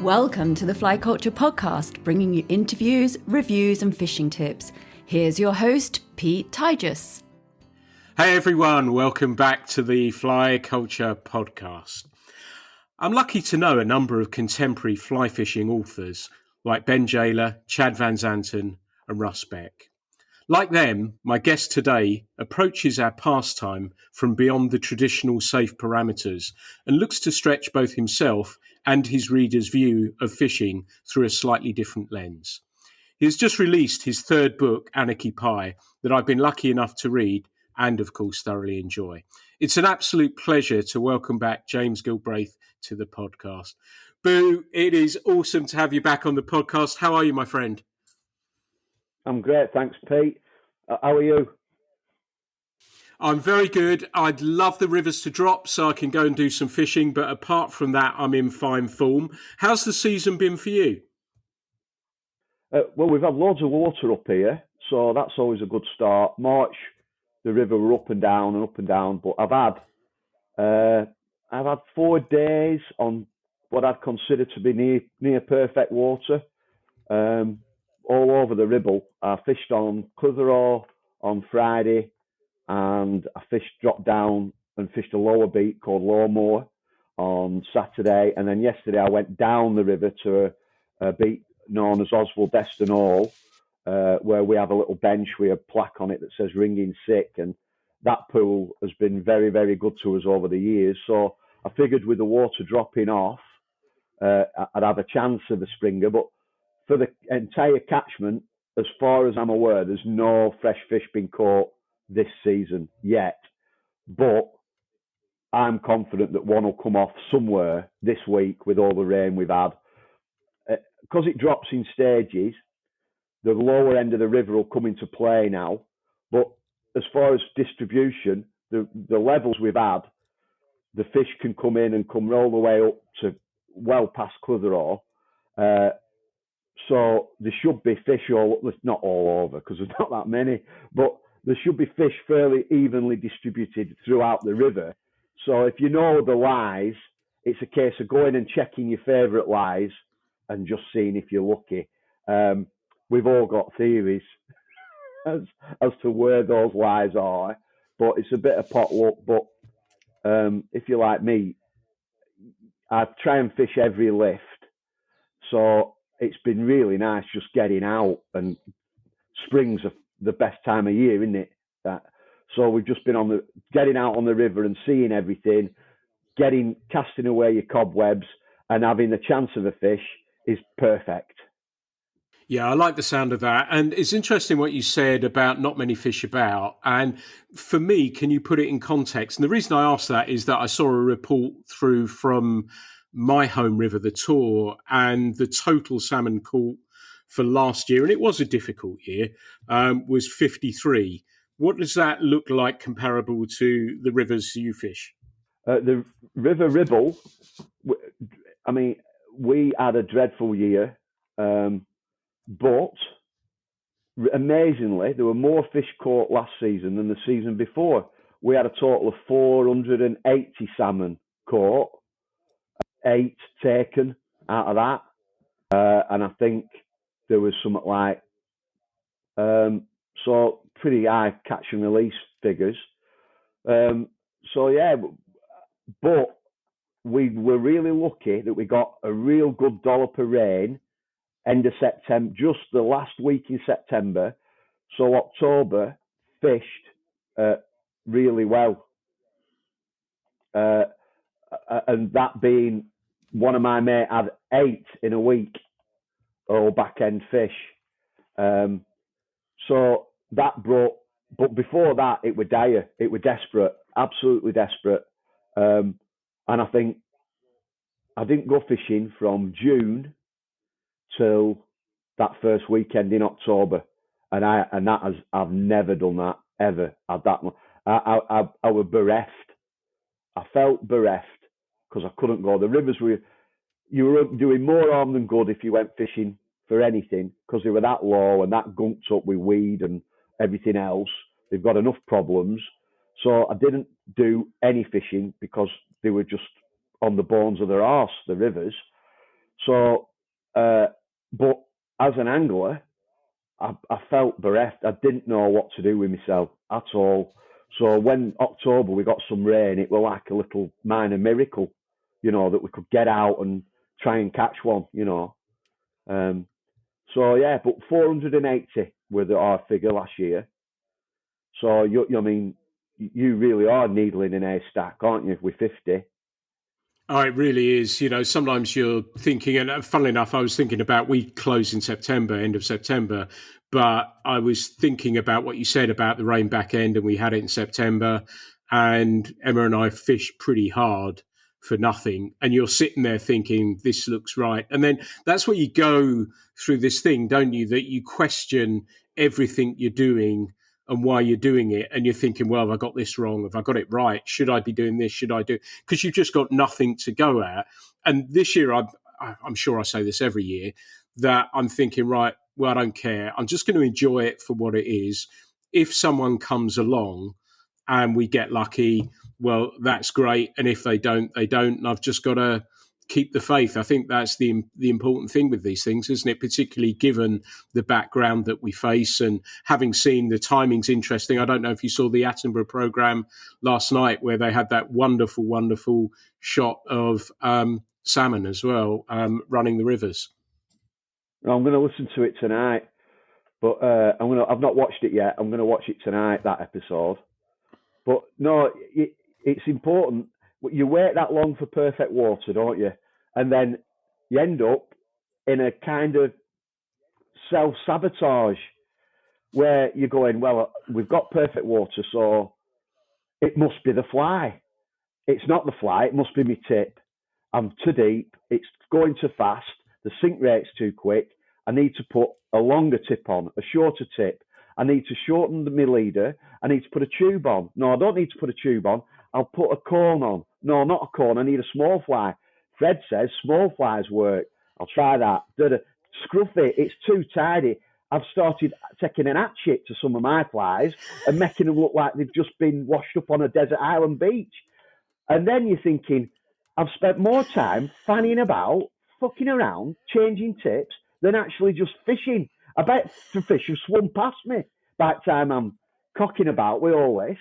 Welcome to the Fly Culture Podcast, bringing you interviews, reviews and fishing tips. Here's your host, Pete Tigus. Hey everyone, welcome back to the Fly Culture Podcast. I'm lucky to know a number of contemporary fly fishing authors like Ben Jayler, Chad Van Zanten and Russ Beck. Like them, my guest today approaches our pastime from beyond the traditional safe parameters and looks to stretch both himself and his readers' view of fishing through a slightly different lens. He has just released his third book, Anarchy Pie, that I've been lucky enough to read and, of course, thoroughly enjoy. It's an absolute pleasure to welcome back James Gilbraith to the podcast. Boo, it is awesome to have you back on the podcast. How are you, my friend? I'm great, thanks, Pete. How are you? I'm very good. I'd love the rivers to drop so I can go and do some fishing, but apart from that, I'm in fine form. How's the season been for you? Well, we've had loads of water up here, so that's always a good start. March, the river were up and down, but I've had 4 days on what I'd consider to be near perfect water. All over the Ribble. I fished on Clitheroe on Friday, and I dropped down and fished a lower beat called Lowmoor on Saturday, and then yesterday I went down the river to a beat known as Oswald Deston Hall, where we have a little bench with a plaque on it that says Ringing Sick, and that pool has been very, very good to us over the years. So I figured with the water dropping off, I'd have a chance of a springer, but for the entire catchment, as far as I'm aware, there's no fresh fish been caught this season yet. But I'm confident that one will come off somewhere this week with all the rain we've had. Because it drops in stages, the lower end of the river will come into play now. But as far as distribution, the levels we've had, the fish can come in and come all the way up to well past Clitheroe. So there should be fish not all over because there's not that many, but there should be fish fairly evenly distributed throughout the river. So if you know the lies, it's a case of going and checking your favourite lies and just seeing if you're lucky. We've all got theories as to where those lies are, but it's a bit of pot luck. But if you're like me, I try and fish every lift. So it's been really nice just getting out, and spring's the best time of year, isn't it? So we've just been getting out on the river and seeing everything, casting away your cobwebs and having the chance of a fish is perfect. Yeah, I like the sound of that. And it's interesting what you said about not many fish about. And for me, can you put it in context? And the reason I asked that is that I saw a report through from my home river, the Tor, and the total salmon caught for last year, and it was a difficult year, was 53. What does that look like comparable to the rivers you fish? The River Ribble, I mean, we had a dreadful year, but amazingly, there were more fish caught last season than the season before. We had a total of 480 salmon caught, 8 taken out of that, and I think there was something like so pretty high catch and release figures. So yeah, but we were really lucky that we got a real good dollop of rain end of September, just the last week in September. So October fished really well, and that being one of my mates had 8 in a week, all back end fish. So that brought, but before that, it were dire. It were desperate, absolutely desperate. And I think I didn't go fishing from June till that first weekend in October, I've never done that ever. I was bereft. I felt bereft because I couldn't go. The rivers you were doing more harm than good if you went fishing for anything because they were that low and that gunked up with weed and everything else. They've got enough problems. So I didn't do any fishing because they were just on the bones of their arse, the rivers. So, but as an angler, I felt bereft. I didn't know what to do with myself at all. So when October we got some rain, it was like a little minor miracle, that we could get out and try and catch one, So yeah, but 480 were our figure last year. So you really are needling an haystack, aren't you? With 50. Oh, it really is. Sometimes you're thinking, and funnily enough, I was thinking about we close in September, end of September, but I was thinking about what you said about the rain back end, and we had it in September, and Emma and I fished pretty hard for nothing. And you're sitting there thinking, this looks right. And then that's where you go through this thing, don't you? That you question everything you're doing and why you're doing it. And you're thinking, well, have I got this wrong? Have I got it right? Should I be doing this? Should I do? Because you've just got nothing to go at. And this year, I'm sure I say this every year, that I'm thinking, right, well, I don't care. I'm just going to enjoy it for what it is. If someone comes along and we get lucky, well, that's great. And if they don't, they don't. And I've just got to keep the faith. I think that's the important thing with these things, isn't it? Particularly given the background that we face and having seen the timing's interesting. I don't know if you saw the Attenborough programme last night where they had that wonderful, wonderful shot of salmon as well, running the rivers. I'm going to listen to it tonight, but I've not watched it yet. I'm going to watch it tonight, that episode. But no, it's important. You wait that long for perfect water, don't you? And then you end up in a kind of self-sabotage where you're going, well, we've got perfect water, so it must be the fly. It's not the fly, it must be my tip. I'm too deep, it's going too fast, the sink rate's too quick. I need to put a longer tip on, a shorter tip. I need to shorten my leader. I need to put a tube on. No, I don't need to put a tube on. I'll put a cone on. No, not a cone. I need a small fly. Fred says small flies work. I'll try that. Scruffy, it's too tidy. I've started taking an hatchet to some of my flies and making them look like they've just been washed up on a desert island beach. And then you're thinking, I've spent more time fanning about, fucking around, changing tips than actually just fishing. I bet the fish have swum past me by the time I'm cocking about with all this.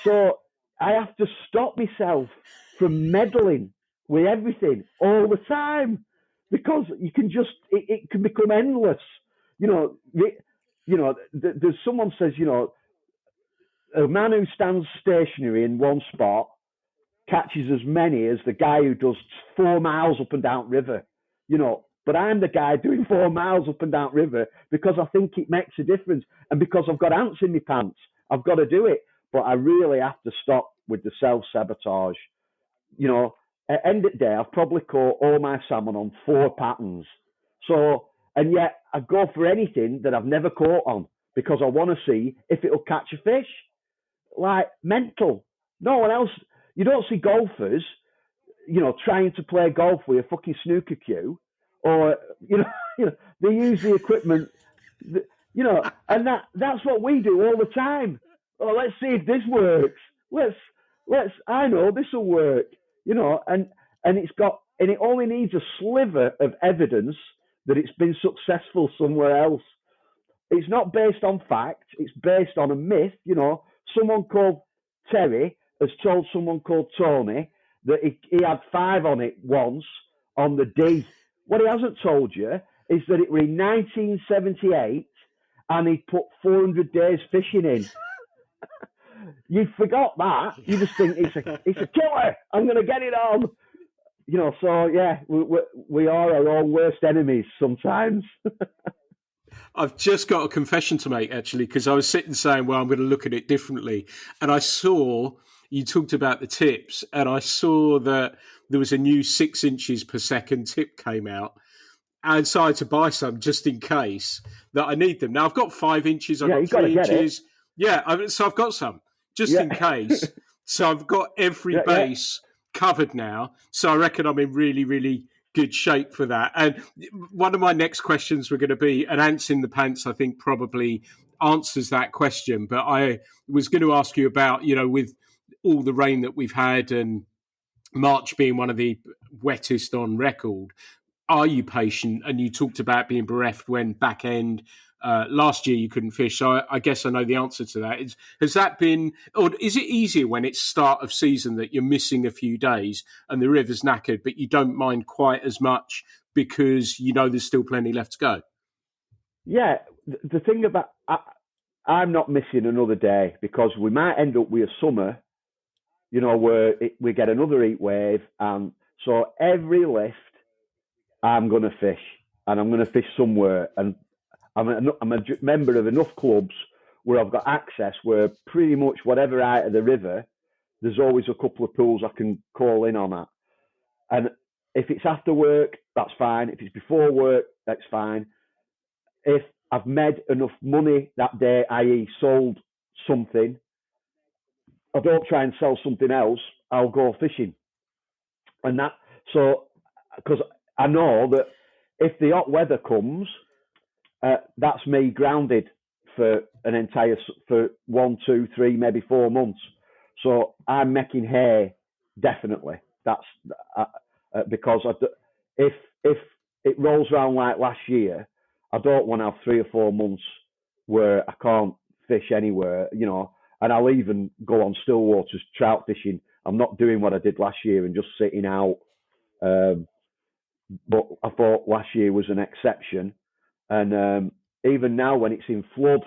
So I have to stop myself from meddling with everything all the time because you can just, it can become endless. There's someone says, a man who stands stationary in one spot catches as many as the guy who does 4 miles up and down river, But I'm the guy doing 4 miles up and down river because I think it makes a difference. And because I've got ants in my pants, I've got to do it. But I really have to stop with the self-sabotage. At end of the day, I've probably caught all my salmon on 4 patterns. So, and yet I go for anything that I've never caught on because I want to see if it'll catch a fish. Like, mental. No one else, you don't see golfers, trying to play golf with a fucking snooker cue. Or they use the equipment, and that's what we do all the time. Oh, let's see if this works. I know this will work, and it only needs a sliver of evidence that it's been successful somewhere else. It's not based on fact. It's based on a myth. Someone called Terry has told someone called Tony that he had 5 on it once on the D. What he hasn't told you is that it was in 1978 and he put 400 days fishing in. You forgot that. You just think it's a killer. I'm going to get it on. So yeah, we are our own worst enemies sometimes. I've just got a confession to make, actually, because I was sitting saying, well, I'm going to look at it differently. And I saw you talked about the tips, and I saw that there was a new 6 inches per second tip came out. I decided to buy some just in case that I need them. Now, I've got 5 inches, I've got 3 inches. Yeah, so I've got some just in case. So I've got every base covered now. So I reckon I'm in really, really good shape for that. And one of my next questions were going to be, and ants in the pants, I think probably answers that question. But I was going to ask you about, with all the rain that we've had and March being one of the wettest on record, are you patient? And you talked about being bereft when back end last year you couldn't fish. So I guess I know the answer to that. Has that been, or is it easier when it's start of season that you're missing a few days and the river's knackered, but you don't mind quite as much because you know there's still plenty left to go? Yeah, the thing about I'm not missing another day because we might end up with a summer, where we get another heat wave, and so every lift I'm going to fish, and I'm going to fish somewhere, and I'm a member of enough clubs where I've got access, where pretty much whatever height of the river, there's always a couple of pools I can call in on at, and if it's after work, that's fine. If it's before work, that's fine. If I've made enough money that day, i.e. sold something, I don't try and sell something else, I'll go fishing. And because I know that if the hot weather comes, that's me grounded for for 1, 2, 3, maybe 4 months. So I'm making hay, definitely. That's because if it rolls around like last year, I don't want to have 3 or 4 months where I can't fish anywhere, and I'll even go on still waters trout fishing. I'm not doing what I did last year and just sitting out. But I thought last year was an exception. And even now when it's in flood,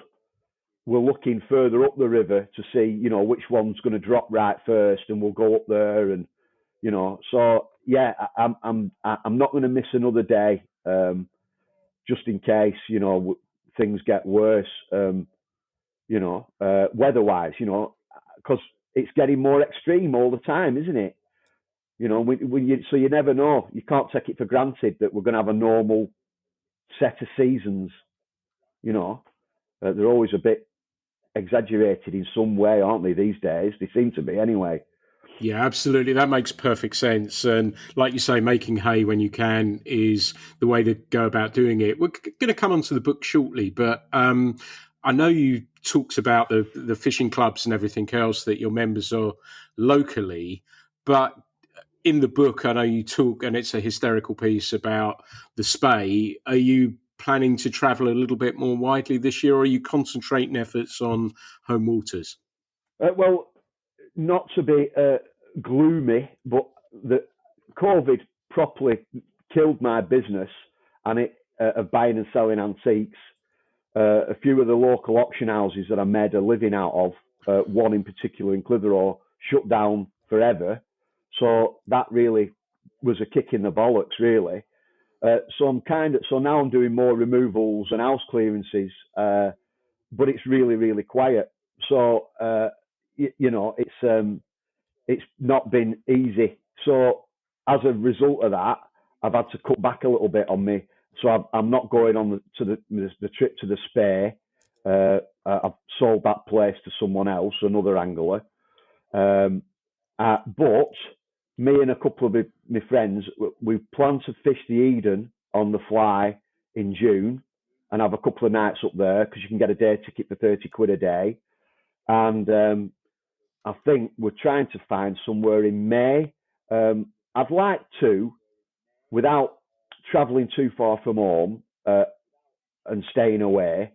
we're looking further up the river to see, which one's going to drop right first, and we'll go up there. And, so yeah, I'm not going to miss another day, just in case, things get worse, weather-wise, because it's getting more extreme all the time, isn't it? So you never know. You can't take it for granted that we're going to have a normal set of seasons. They're always a bit exaggerated in some way, aren't they, these days? They seem to be anyway. Yeah, absolutely. That makes perfect sense. And like you say, making hay when you can is the way to go about doing it. We're going to come onto the book shortly, but I know you talked about the fishing clubs and everything else that your members are locally, but in the book, I know you talk, and it's a hysterical piece about the Spey. Are you planning to travel a little bit more widely this year, or are you concentrating efforts on home waters? Well, not to be gloomy, but the COVID properly killed my business and it of buying and selling antiques. A few of the local auction houses that I made a living out of, one in particular in Clitheroe, shut down forever. So that really was a kick in the bollocks, really. So now I'm doing more removals and house clearances, but it's really, really quiet. So it's not been easy. So as a result of that, I've had to cut back a little bit on me. So I'm not going on the trip to the Spey. I've sold that place to someone else, another angler. But me and a couple of my friends, we plan to fish the Eden on the Fly in June and have a couple of nights up there because you can get a day ticket for 30 quid a day. And I think we're trying to find somewhere in May. I'd like to, without travelling too far from home and staying away,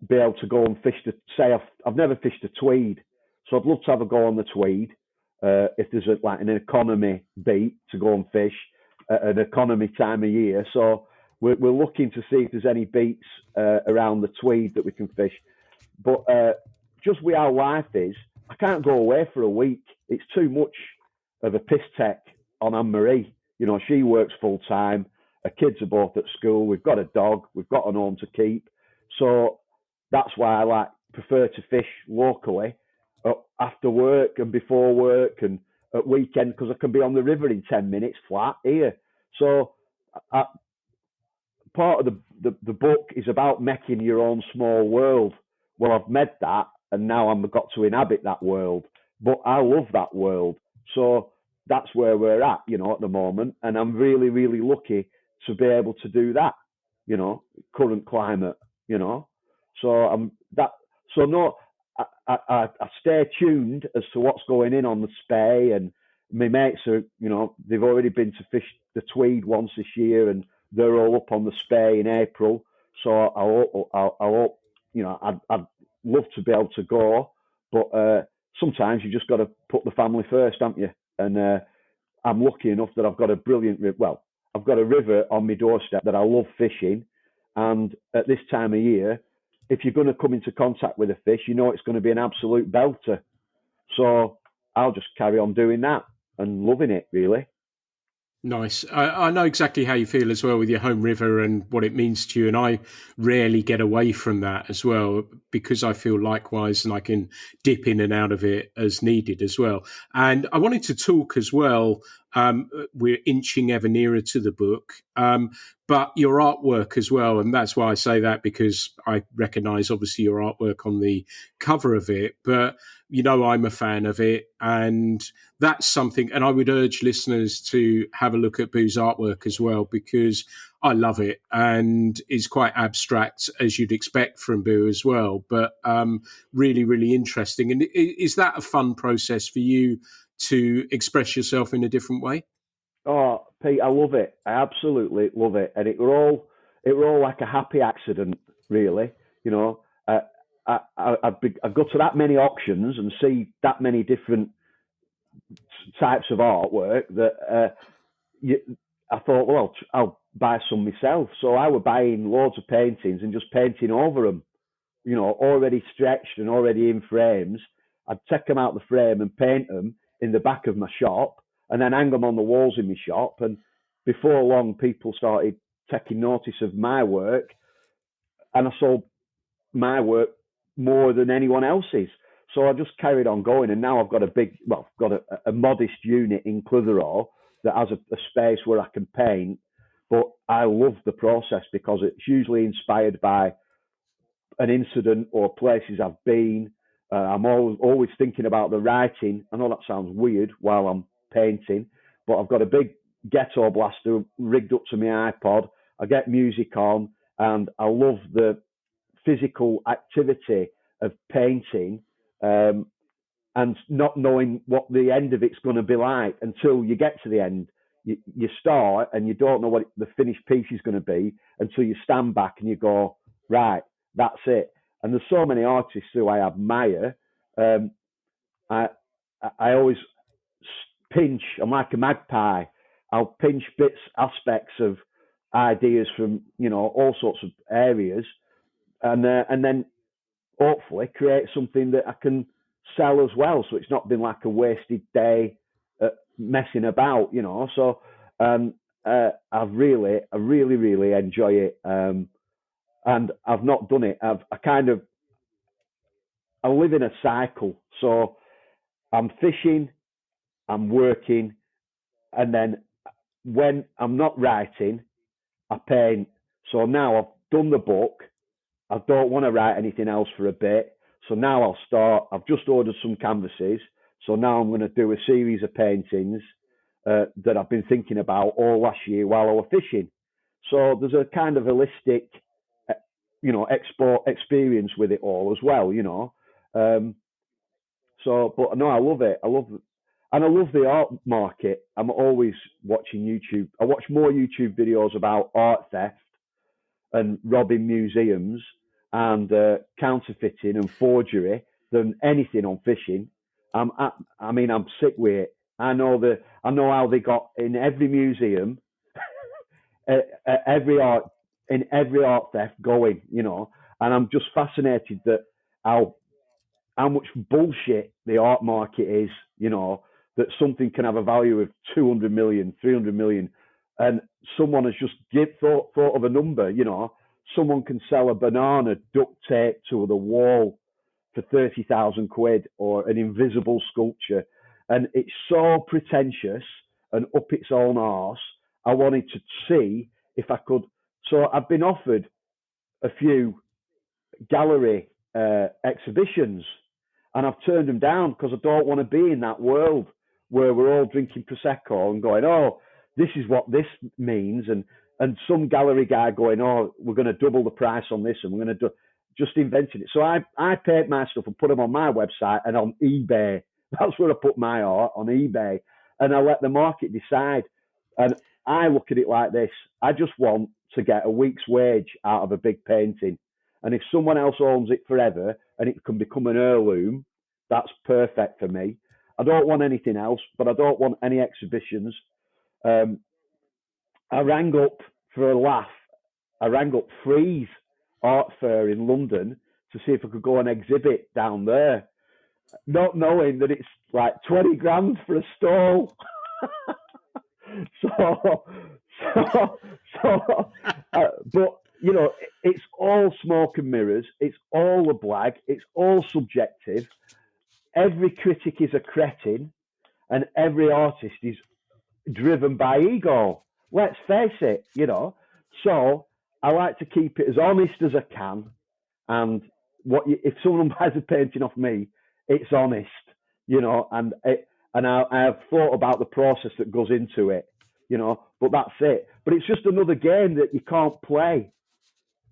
be able to go and fish I've never fished a Tweed, so I'd love to have a go on the Tweed. If there's an economy beat to go and fish at an economy time of year. So we're looking to see if there's any beats around the Tweed that we can fish. But just with how life is, I can't go away for a week. It's too much of a piss tech on Anne-Marie. She works full time. Her kids are both at school. We've got a dog. We've got an home to keep. So that's why I prefer to fish locally after work and before work and at weekend, because I can be on the river in 10 minutes flat here. So part of the book is about making your own small world. Well, I've made that, and now I've got to inhabit that world. But I love that world. So that's where we're at, at the moment. And I'm really, really lucky to be able to do that, current climate, So I stay tuned as to what's going on the Spey, and my mates are, they've already been to fish the Tweed once this year, and they're all up on the Spey in April. So I'll I'd love to be able to go, but sometimes you just got to put the family first, haven't you? And I'm lucky enough that I've got a I've got a river on my doorstep that I love fishing, and at this time of year, if you're going to come into contact with a fish, you know it's going to be an absolute belter. So I'll just carry on doing that and loving it, really. Nice. I know exactly how you feel as well with your home river and what it means to you. And I rarely get away from that as well, because I feel likewise and I can dip in and out of it as needed as well. And I wanted to talk as well. We're inching ever nearer to the book, but your artwork as well. And that's why I say that, because I recognize obviously your artwork on the cover of it, but you know, I'm a fan of it, and that's something. And I would urge listeners to have a look at Boo's artwork as well, because I love it, and it's quite abstract as you'd expect from Boo as well, but really, really interesting. And is that a fun process for you to express yourself in a different way? Oh, Pete, I love it. I absolutely love it, and it were all like a happy accident, really. You know, I'd go to that many auctions and see that many different types of artwork that I thought, well, I'll buy some myself. So I were buying loads of paintings and just painting over them, you know, already stretched and already in frames. I'd take them out the frame and paint them in the back of my shop, and then hang them on the walls in my shop. And before long, people started taking notice of my work, and I sold my work more than anyone else's. So I just carried on going, and now I've got a modest unit in Clitheroe that has a space where I can paint. But I love the process because it's usually inspired by an incident or places I've been. I'm always thinking about the writing. I know that sounds weird while I'm painting, but I've got a big ghetto blaster rigged up to my iPod. I get music on, and I love the physical activity of painting, and not knowing what the end of it's going to be like until you get to the end. You start and you don't know what the finished piece is going to be until you stand back and you go, right, that's it. And there's so many artists who I admire. I always pinch. I'm like a magpie. I'll pinch aspects of ideas from all sorts of areas, and then hopefully create something that I can sell as well. So it's not been like a wasted day messing about, So I really enjoy it, and I've not done it. I live in a cycle. So I'm fishing, I'm working, and then when I'm not writing, I paint. So now I've done the book. I don't want to write anything else for a bit. So now I'll start. I've just ordered some canvases. So now I'm going to do a series of paintings that I've been thinking about all last year while I was fishing. So there's a kind of holistic, export experience with it all as well, but no, I love it. And I love the art market. I'm always watching YouTube. I watch more YouTube videos about art theft and robbing museums and counterfeiting and forgery than anything on fishing. I'm sick with it. I know how they got in every museum, every art theft going, and I'm just fascinated that how much bullshit the art market is, that something can have a value of 200 million, 300 million, and someone has just thought of a number, someone can sell a banana duct tape to the wall for 30,000 quid, or an invisible sculpture. And it's so pretentious and up its own arse. I wanted to see if I could. So I've been offered a few gallery exhibitions, and I've turned them down because I don't want to be in that world where we're all drinking Prosecco and going, oh, this is what this means. And some gallery guy going, oh, we're going to double the price on this, and we're going to just inventing it. So I paint my stuff and put them on my website and on eBay. That's where I put my art, on eBay. And I let the market decide. And I look at it like this. I just want to get a week's wage out of a big painting. And if someone else owns it forever and it can become an heirloom, that's perfect for me. I don't want anything else, but I don't want any exhibitions. I rang up for a laugh. I rang up Freeze Art Fair in London to see if I could go and exhibit down there, not knowing that it's like 20 grand for a stall. But you know, it's all smoke and mirrors. It's all a blag. It's all subjective. Every critic is a cretin, and every artist is driven by ego. Let's face it, you know. So I like to keep it as honest as I can. And if someone buys a painting off me, it's honest, you know. And I have thought about the process that goes into it, you know. But that's it. But it's just another game that you can't play.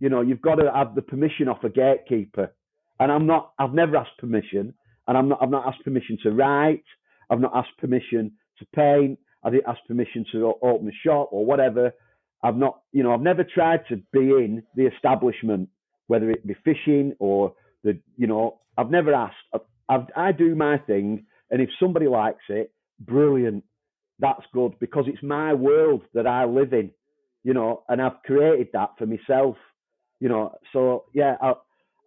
You know, you've got to have the permission off a gatekeeper. And I've never asked permission. And I've not asked permission to write. I've not asked permission to paint. I didn't ask permission to open a shop or whatever. I've never tried to be in the establishment, whether it be fishing or I've never asked. I do my thing. And if somebody likes it, brilliant. That's good because it's my world that I live in, you know, and I've created that for myself, you know. So yeah,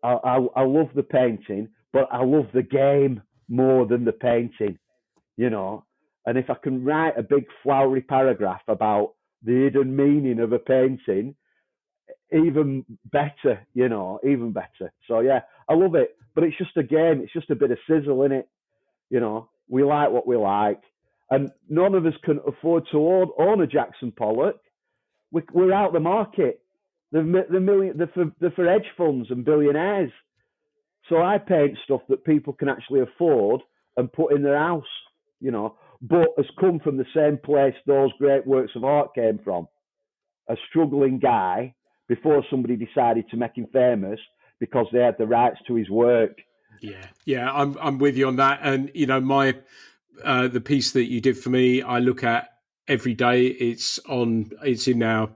I love the painting, but I love the game more than the painting, you know. And if I can write a big flowery paragraph about the hidden meaning of a painting, even better, you know, even better. So yeah, I love it. But it's just a game. It's just a bit of sizzle in it, you know. We like what we like, and none of us can afford to own a Jackson Pollock. We're out the market. They're for hedge funds and billionaires. So I paint stuff that people can actually afford and put in their house, you know, but has come from the same place those great works of art came from. A struggling guy before somebody decided to make him famous because they had the rights to his work. Yeah, I'm with you on that. And you know, the piece that you did for me, I look at every day. It's in our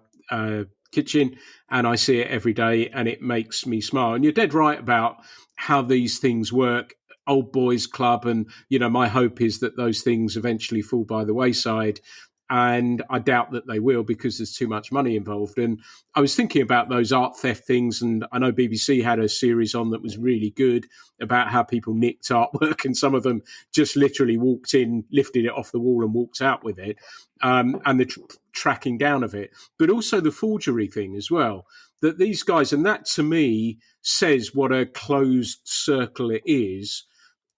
kitchen, and I see it every day, and it makes me smile. And you're dead right about how these things work. Old Boys Club, and you know, my hope is that those things eventually fall by the wayside. And I doubt that they will because there's too much money involved. And I was thinking about those art theft things, and I know BBC had a series on that was really good about how people nicked artwork, and some of them just literally walked in, lifted it off the wall and walked out with it, and the tracking down of it. But also the forgery thing as well, that these guys, and that to me says what a closed circle it is,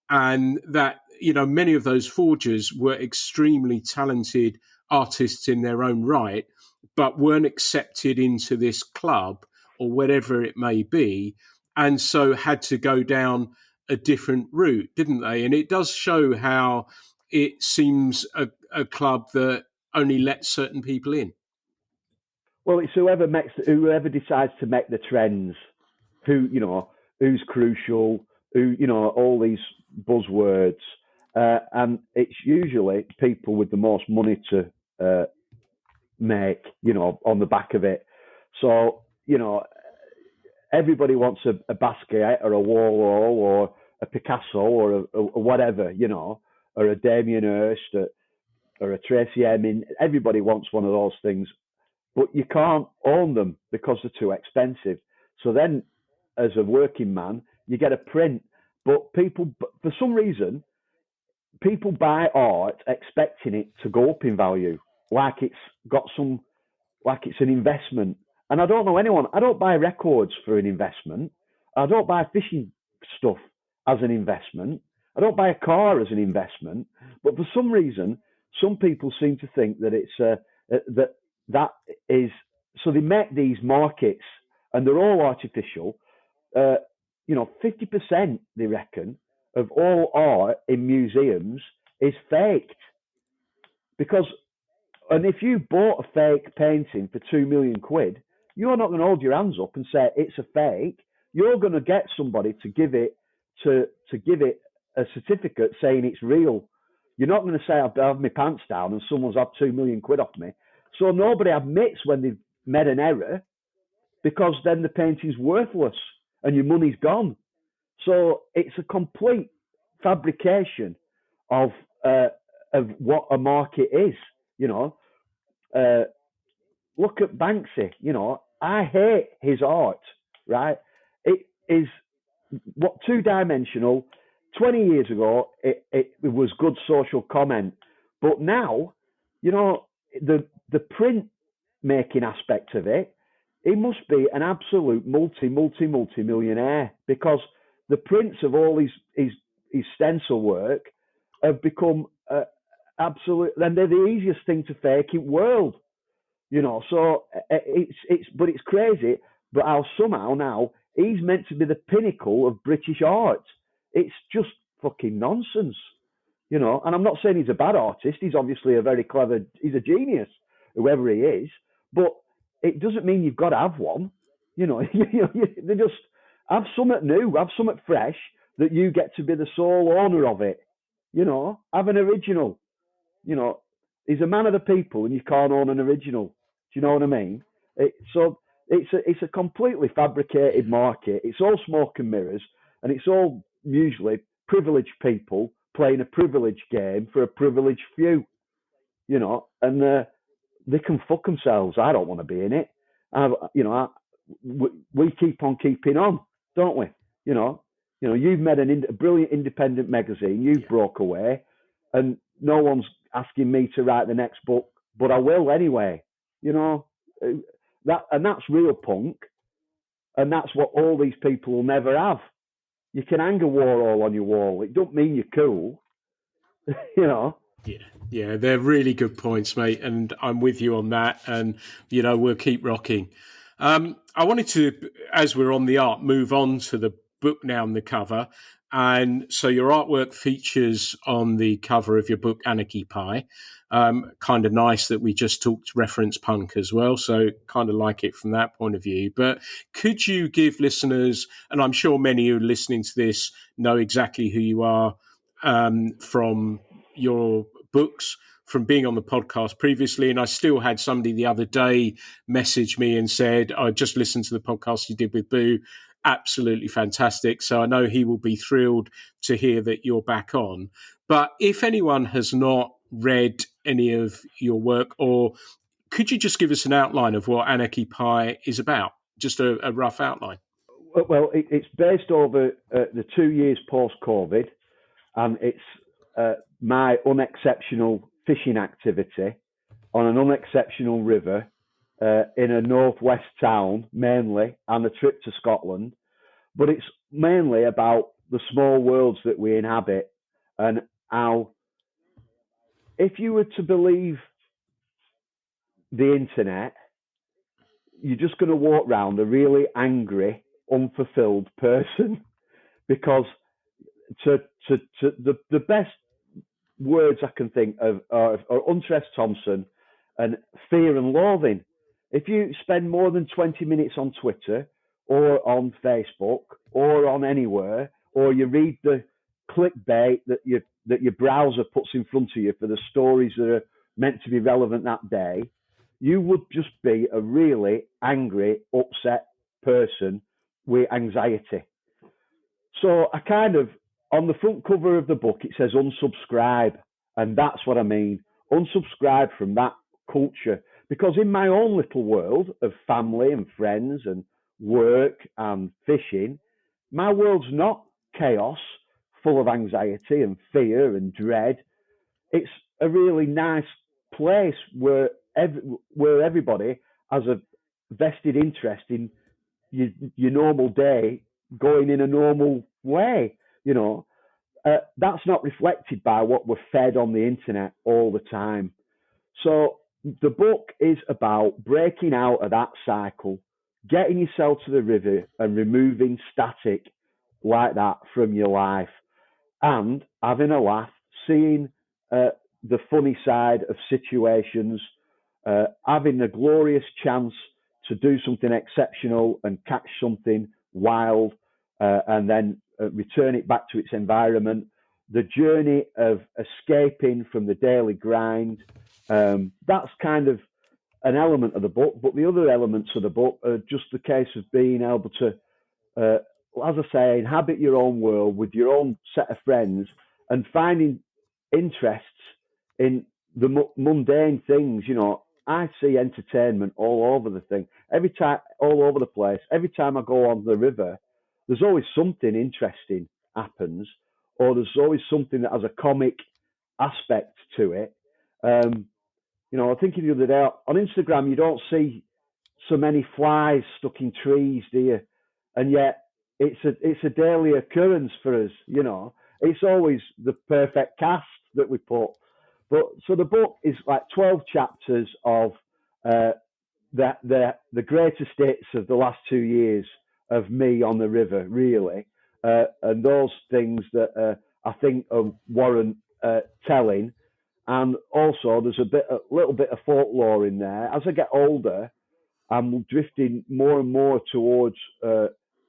and that, you know, many of those forgers were extremely talented artists in their own right, but weren't accepted into this club or whatever it may be, and so had to go down a different route, didn't they? And it does show how it seems a club that only lets certain people in. Well, it's whoever decides to make the trends, who's crucial, all these buzzwords, and it's usually people with the most money to make, on the back of it. So, everybody wants a Basquiat or a Warhol or a Picasso or a whatever, or a Damien Hirst or a Tracy Emin. Everybody wants one of those things, but you can't own them because they're too expensive. So then, as a working man, you get a print. But for some reason, people buy art expecting it to go up in value, like it's an investment. And I don't know anyone. I don't buy records for an investment. I don't buy fishing stuff as an investment. I don't buy a car as an investment. But for some reason, some people seem to think that it's that is. So they make these markets, and they're all artificial. 50% they reckon of all art in museums is faked. And if you bought a fake painting for £2 million, you're not going to hold your hands up and say it's a fake. You're going to get somebody to give it a certificate saying it's real. You're not going to say I've my pants down and someone's had £2 million off me. So nobody admits when they've made an error, because then the painting's worthless and your money's gone. So it's a complete fabrication of what a market is. Look at Banksy. I hate his art. Right? It is what two-dimensional. 20 years ago, it was good social comment, but now, the print making aspect of it, he must be an absolute multi-millionaire, because the prints of all his stencil work have become absolute, and they're the easiest thing to fake in the world. So it's crazy, but how somehow now he's meant to be the pinnacle of British art. It's just fucking nonsense, and I'm not saying he's a bad artist. He's obviously he's a genius, whoever he is, but it doesn't mean you've got to have one. They just have something new, have something fresh, that you get to be the sole owner of it. Have an original. He's a man of the people, and you can't own an original. Do you know what I mean? It's a completely fabricated market. It's all smoke and mirrors, and it's all usually privileged people playing a privileged game for a privileged few. And they can fuck themselves. I don't want to be in it. We keep on keeping on, don't we? You've made a brilliant independent magazine. You've broke away, and no one's asking me to write the next book, but I will anyway. That's real punk, and that's what all these people will never have. You can hang a Warhol on your wall. It don't mean you're cool. Yeah, they're really good points, mate, and I'm with you on that. And we'll keep rocking. I wanted to, as we're on the art, move on to the book now and the cover. And so your artwork features on the cover of your book, Anarchy Pie. Kind of nice that we just talked reference punk as well. So kind of like it from that point of view. But could you give listeners, and I'm sure many who are listening to this know exactly who you are from your books, from being on the podcast previously. And I still had somebody the other day message me and said, I just listened to the podcast you did with Boo. Absolutely fantastic. So I know he will be thrilled to hear that you're back on. But if anyone has not read any of your work, or could you just give us an outline of what Anarchy Pie is about? Just a rough outline. Well, it's based over the 2 years post-COVID, and it's my unexceptional fishing activity on an unexceptional river in a northwest town, mainly, and a trip to Scotland. But it's mainly about the small worlds that we inhabit, and how, if you were to believe the internet, you're just going to walk around a really angry, unfulfilled person, because the best words I can think of are Hunter S. Thompson and fear and loathing. If you spend more than 20 minutes on Twitter or on Facebook or on anywhere, or you read the clickbait that your browser puts in front of you for the stories that are meant to be relevant that day, you would just be a really angry, upset person with anxiety. So I kind of, on the front cover of the book, it says unsubscribe. And that's what I mean. Unsubscribe from that culture. Because in my own little world of family and friends and work and fishing, my world's not chaos, full of anxiety and fear and dread. It's a really nice place where everybody has a vested interest in your normal day going in a normal way. That's not reflected by what we're fed on the internet all the time. So the book is about breaking out of that cycle, getting yourself to the river and removing static like that from your life, and having a laugh, seeing the funny side of situations, having a glorious chance to do something exceptional and catch something wild, and then return it back to its environment. The journey of escaping from the daily grind. That's kind of an element of the book, but the other elements of the book are just the case of being able to, as I say, inhabit your own world with your own set of friends and finding interests in the mundane things. I see entertainment all over the thing, every time, all over the place. Every time I go on the river, there's always something interesting happens, or there's always something that has a comic aspect to it. I think the other day on Instagram, you don't see so many flies stuck in trees, do you? And yet it's a daily occurrence for us. It's always the perfect cast that we put. But so the book is like 12 chapters of the greatest hits of the last 2 years of me on the river, really, and those things that I think warrant telling. And also, there's a little bit of folklore in there. As I get older, I'm drifting more and more towards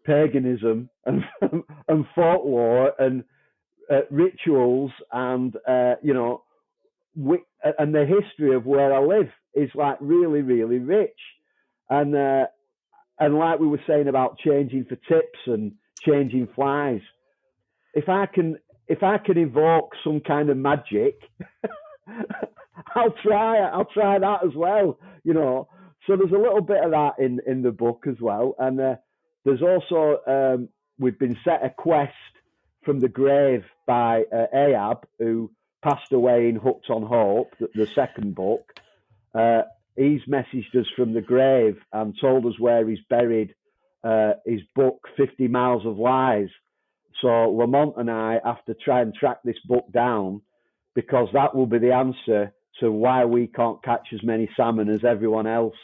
paganism and and folklore and rituals, and and the history of where I live is like really, really rich. And like we were saying about changing for tips and changing flies, if I can evoke some kind of magic, I'll try that as well. So there's a little bit of that in the book as well. And there's also we've been set a quest from the grave by Ahab, who passed away in Hooked on Hope, the second book. He's messaged us from the grave and told us where he's buried, his book, 50 Miles of Lies. So Lamont and I have to try and track this book down, because that will be the answer to why we can't catch as many salmon as everyone else.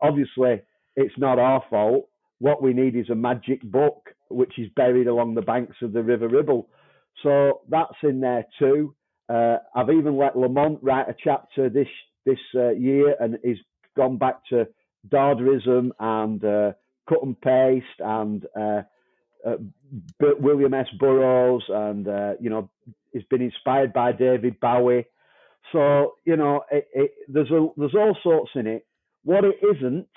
Obviously, it's not our fault. What we need is a magic book, which is buried along the banks of the River Ribble. So that's in there too. I've even let Lamont write a chapter this year, and he's gone back to Dadaism and cut and paste and William S. Burroughs, and he's been inspired by David Bowie. So there's all sorts in it. What it isn't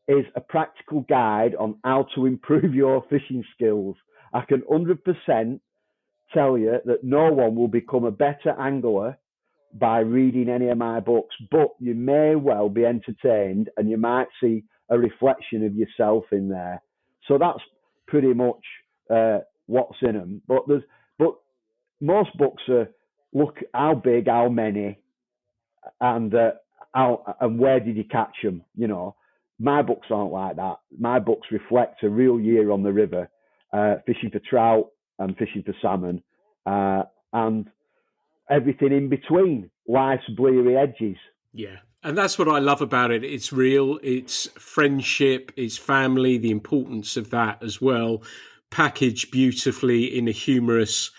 is a practical guide on how to improve your fishing skills. I can 100% tell you that no one will become a better angler by reading any of my books, but you may well be entertained, and you might see a reflection of yourself in there. So that's pretty much what's in them. But most books are look how big, how many, and where did you catch them? My books aren't like that. My books reflect a real year on the river, fishing for trout and fishing for salmon, and everything in between, life's bleary edges. Yeah. And that's what I love about it. It's real, it's friendship, it's family, the importance of that as well, packaged beautifully in a humorous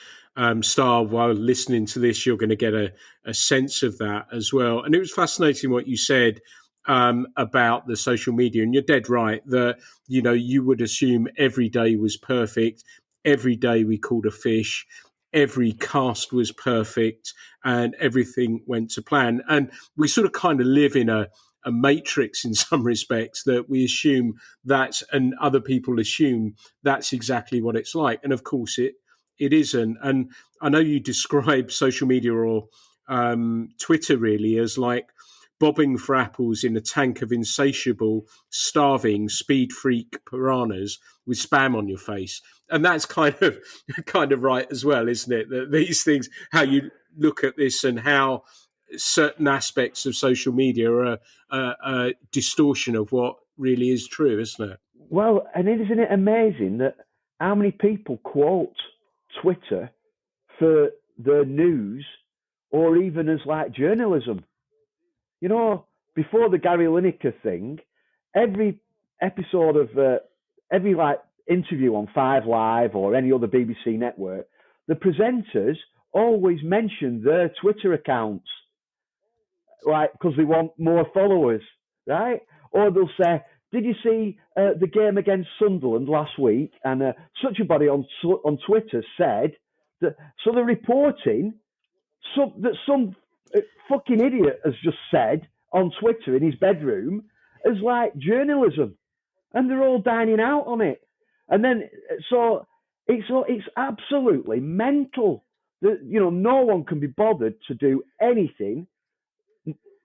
style. While listening to this, you're going to get a sense of that as well. And it was fascinating what you said about the social media. And you're dead right that, you would assume every day was perfect. Every day we caught a fish. Every cast was perfect and everything went to plan. And we sort of kind of live in a matrix in some respects, that we assume that, and other people assume that's exactly what it's like. And of course it isn't. And I know you describe social media or Twitter really as like bobbing for apples in a tank of insatiable, starving, speed freak piranhas with spam on your face. And that's kind of right as well, isn't it? That these things, how you look at this and how certain aspects of social media are a distortion of what really is true, isn't it? Well, and isn't it amazing that how many people quote Twitter for their news, or even as like journalism? Before the Gary Lineker thing, every episode of every like interview on 5 Live or any other BBC network, the presenters always mention their Twitter accounts, like, because they want more followers, right? Or they'll say, "Did you see the game against Sunderland last week?" And such a body on Twitter said that. So they're reporting that some fucking idiot has just said on Twitter in his bedroom as like journalism, and they're all dining out on it. And then so it's absolutely mental that no one can be bothered to do anything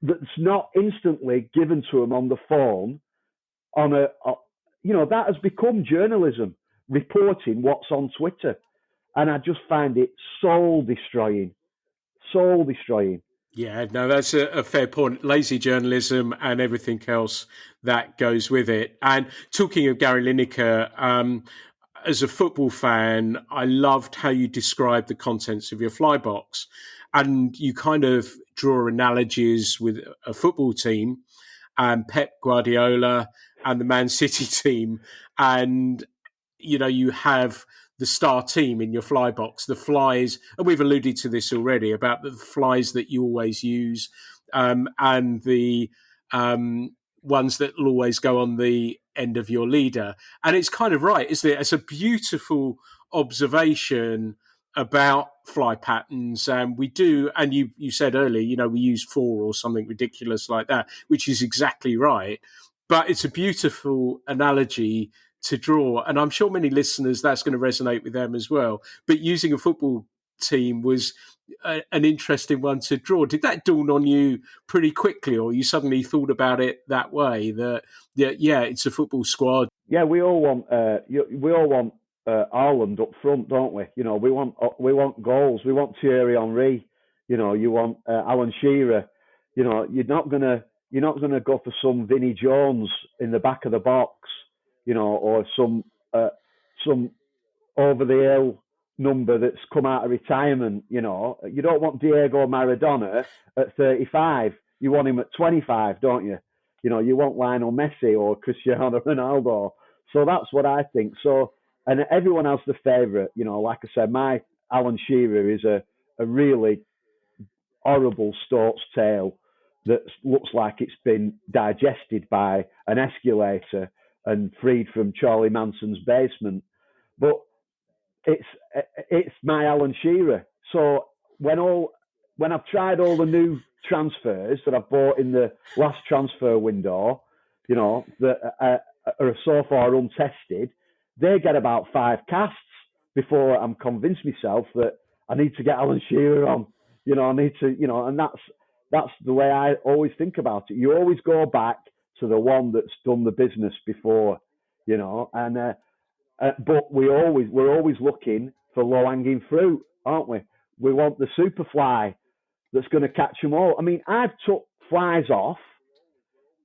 that's not instantly given to them on the phone that has become journalism, reporting what's on Twitter. And I just find it soul destroying. Soul destroying. Yeah, no, that's a fair point. Lazy journalism and everything else that goes with it. And talking of Gary Lineker, as a football fan, I loved how you described the contents of your fly box. And you kind of draw analogies with a football team and Pep Guardiola and the Man City team. And, you have the star team in your fly box, the flies, and we've alluded to this already about the flies that you always use, and the ones that will always go on the end of your leader. And it's kind of right, isn't it? It's a beautiful observation about fly patterns. And we do, and you said earlier, we use 4 or something ridiculous like that, which is exactly right. But it's a beautiful analogy to draw. And I'm sure many listeners, that's going to resonate with them as well. But using a football team was an interesting one to draw. Did that dawn on you pretty quickly, or you suddenly thought about it that way, that, it's a football squad? Yeah, we all want Ireland up front, don't we? We want goals. We want Thierry Henry. You want Alan Shearer. You're not gonna go for some Vinnie Jones in the back of the box, or some over the hill number that's come out of retirement. You don't want Diego Maradona at 35. You want him at 25, don't you? You want Lionel Messi or Cristiano Ronaldo. So that's what I think. So, and everyone has the favourite. Like I said, my Alan Shearer is a really horrible stork's tail that looks like it's been digested by an escalator and freed from Charlie Manson's basement. But it's my Alan Shearer. So when I've tried all the new transfers that I've bought in the last transfer window, that are so far untested, they get about 5 casts before I'm convinced myself that I need to get Alan Shearer on. I need to, and that's the way I always think about it. You always go back to the one that's done the business before, and but we're always looking for low hanging fruit, aren't we? We want the super fly that's going to catch them all. I mean, I've took flies off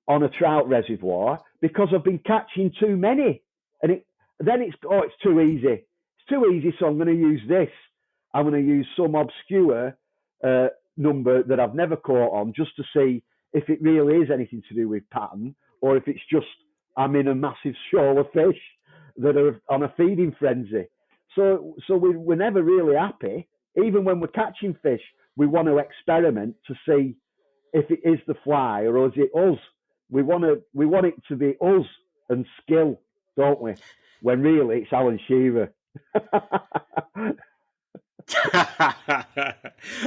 on a trout reservoir because I've been catching too many, and it's too easy. It's too easy, so I'm going to use this. I'm going to use some obscure number that I've never caught on, just to see if it really is anything to do with pattern, or if it's just I'm in a massive shoal of fish that are on a feeding frenzy. So we're never really happy. Even when we're catching fish, we want to experiment to see if it is the fly or is it us. We want it to be us and skill, don't we? When really it's Alan Shearer.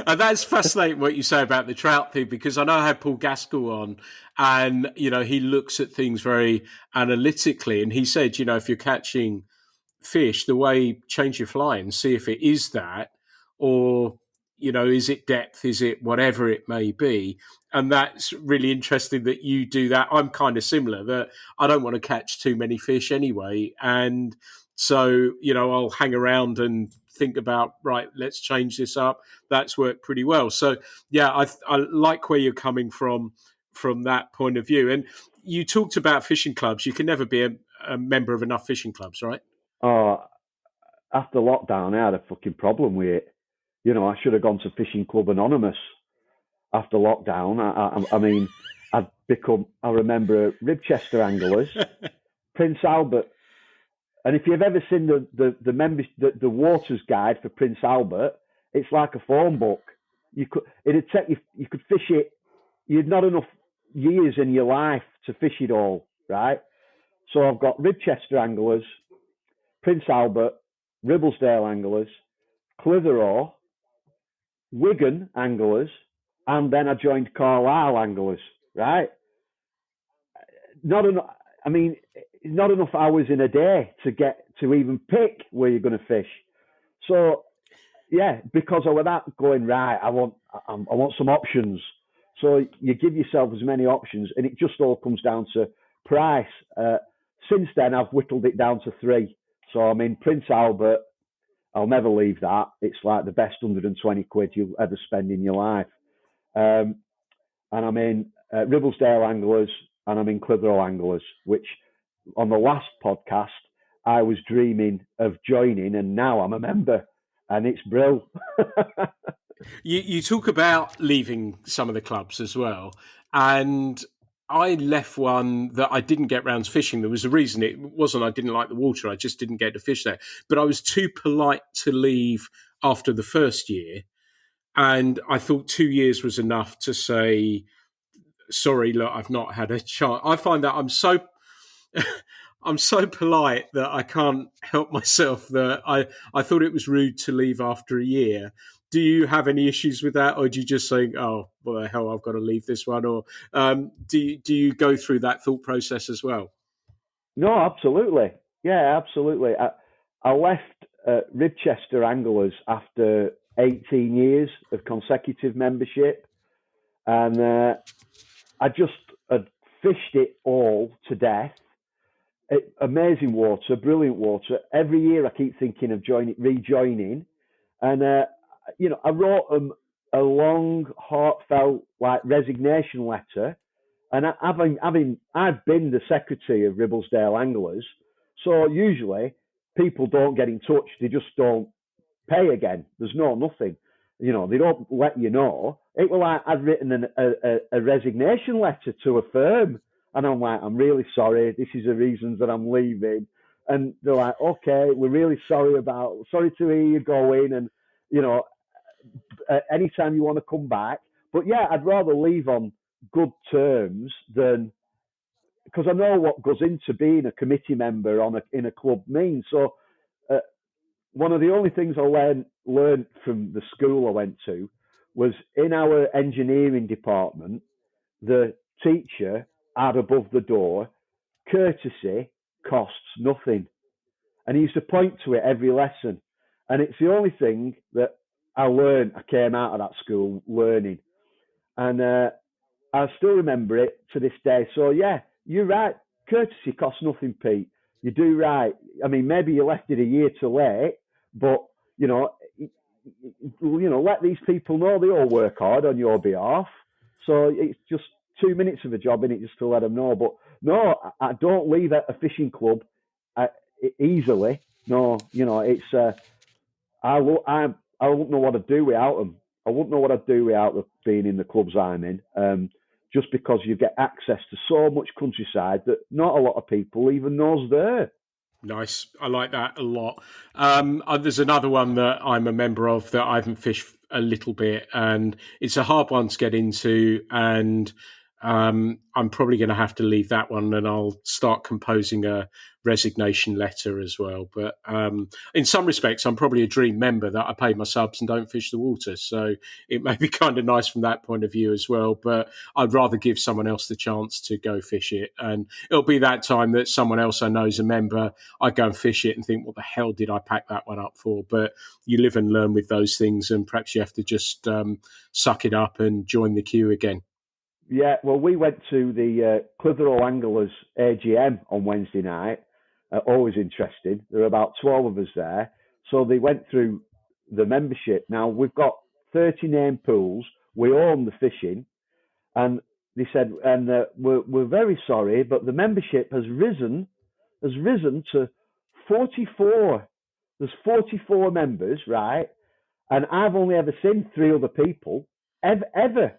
And that's fascinating what you say about the trout thing, because I know I had Paul Gaskell on, and he looks at things very analytically, and he said, if you're catching fish, the way change your fly and see if it is that, or is it depth, is it whatever it may be. And that's really interesting that you do that. I'm kind of similar, that I don't want to catch too many fish anyway, and so I'll hang around and think about, right, let's change this up. That's worked pretty well. So yeah, I like where you're coming from that point of view. And you talked about fishing clubs. You can never be a member of enough fishing clubs, right? Oh, after lockdown, I had a fucking problem with it. I should have gone to Fishing Club Anonymous after lockdown. I mean, I remember Ribchester Anglers, Prince Albert. And if you've ever seen the members, the Waters Guide for Prince Albert, it's like a phone book. You could fish it. You'd not enough years in your life to fish it all, right? So I've got Ribchester Anglers, Prince Albert, Ribblesdale Anglers, Clitheroe, Wigan Anglers, and then I joined Carlisle Anglers, right? Not enough. I mean, not enough hours in a day to get to even pick where you're going to fish. So yeah, because of that, going right, I want some options. So you give yourself as many options, and it just all comes down to price. Since then, I've whittled it down to 3. So I'm in Prince Albert. I'll never leave that. It's like the best 120 quid you'll ever spend in your life. And I'm in Ribblesdale Anglers, and I'm in Clitheroe Anglers, which on the last podcast I was dreaming of joining, and now I'm a member, and it's brill. You talk about leaving some of the clubs as well, and I left one that I didn't get round to fishing. There was a reason. It wasn't I didn't like the water. I just didn't get to fish there. But I was too polite to leave after the first year. And I thought 2 years was enough to say, sorry, look, I've not had a chance. I find that I'm so I'm so polite that I can't help myself that I thought it was rude to leave after a year. Do you have any issues with that, or do you just think, oh, well, the hell, I've got to leave this one? Or do you go through that thought process as well? No, absolutely. Yeah, absolutely. I left Ribchester Anglers after 18 years of consecutive membership, and I just had fished it all to death. Amazing water, brilliant water. Every year I keep thinking of rejoining, and I wrote them a long, heartfelt resignation letter. And I've been the secretary of Ribblesdale Anglers, so usually people don't get in touch. They just don't pay again. There's nothing. They don't let you know. It was like I'd written a resignation letter to a firm, and I'm like, I'm really sorry. This is the reasons that I'm leaving. And they're like, okay, we're really sorry to hear you going, and anytime you want to come back. But yeah, I'd rather leave on good terms than, because I know what goes into being a committee member in a club means. So one of the only things I learned from the school I went to was in our engineering department, the teacher had above the door, courtesy costs nothing. And he used to point to it every lesson. And it's the only thing that I came out of that school learning. And I still remember it to this day. So yeah, you're right. Courtesy costs nothing, Pete. You do right. I mean, maybe you left it a year too late, but let these people know they all work hard on your behalf. So it's just 2 minutes of a job in it just to let them know. But no, I don't leave a fishing club easily. No, it's I wouldn't know what I'd do without them. I wouldn't know what I'd do without being in the clubs I'm in. Just because you get access to so much countryside that not a lot of people even knows there. Nice. I like that a lot. There's another one that I'm a member of that I haven't fished a little bit, and it's a hard one to get into, and I'm probably going to have to leave that one, and I'll start composing a resignation letter as well. But in some respects, I'm probably a dream member that I pay my subs and don't fish the water. So it may be kind of nice from that point of view as well. But I'd rather give someone else the chance to go fish it. And it'll be that time that someone else I know is a member, I go and fish it and think, what the hell did I pack that one up for? But you live and learn with those things, and perhaps you have to just suck it up and join the queue again. Yeah, well, we went to the Clitheroe Anglers AGM on Wednesday night. Always interesting. There were about 12 of us there. So they went through the membership. Now, we've got 30 name pools. We own the fishing. And they said, and we're very sorry, but the membership has risen to 44. There's 44 members, right? And I've only ever seen 3 other people, ever.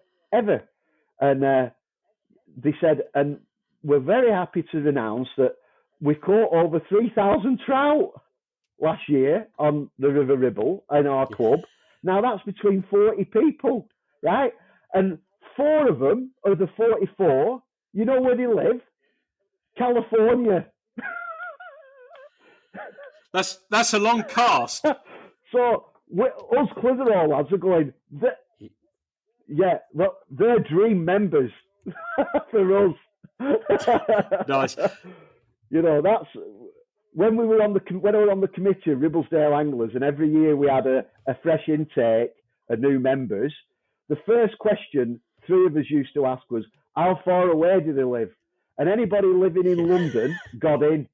And they said, and we're very happy to announce that we caught over 3,000 trout last year on the River Ribble in our club. Now that's between 40 people, right? And 4 of them of the 44, you know where they live? California. That's a long cast. So us Clitheroe lads are going, yeah, well, they're dream members. for us. Nice. You know, that's when we were on when I was on the committee of Ribblesdale Anglers, and every year we had a fresh intake of new members. The first question 3 of us used to ask was, how far away do they live? And anybody living in London got in.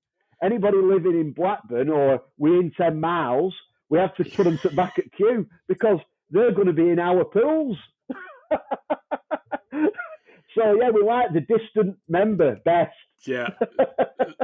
Anybody living in Blackburn or within 10 miles, we have to put them back at queue because they're going to be in our pools. So, yeah, we like the distant member best. Yeah,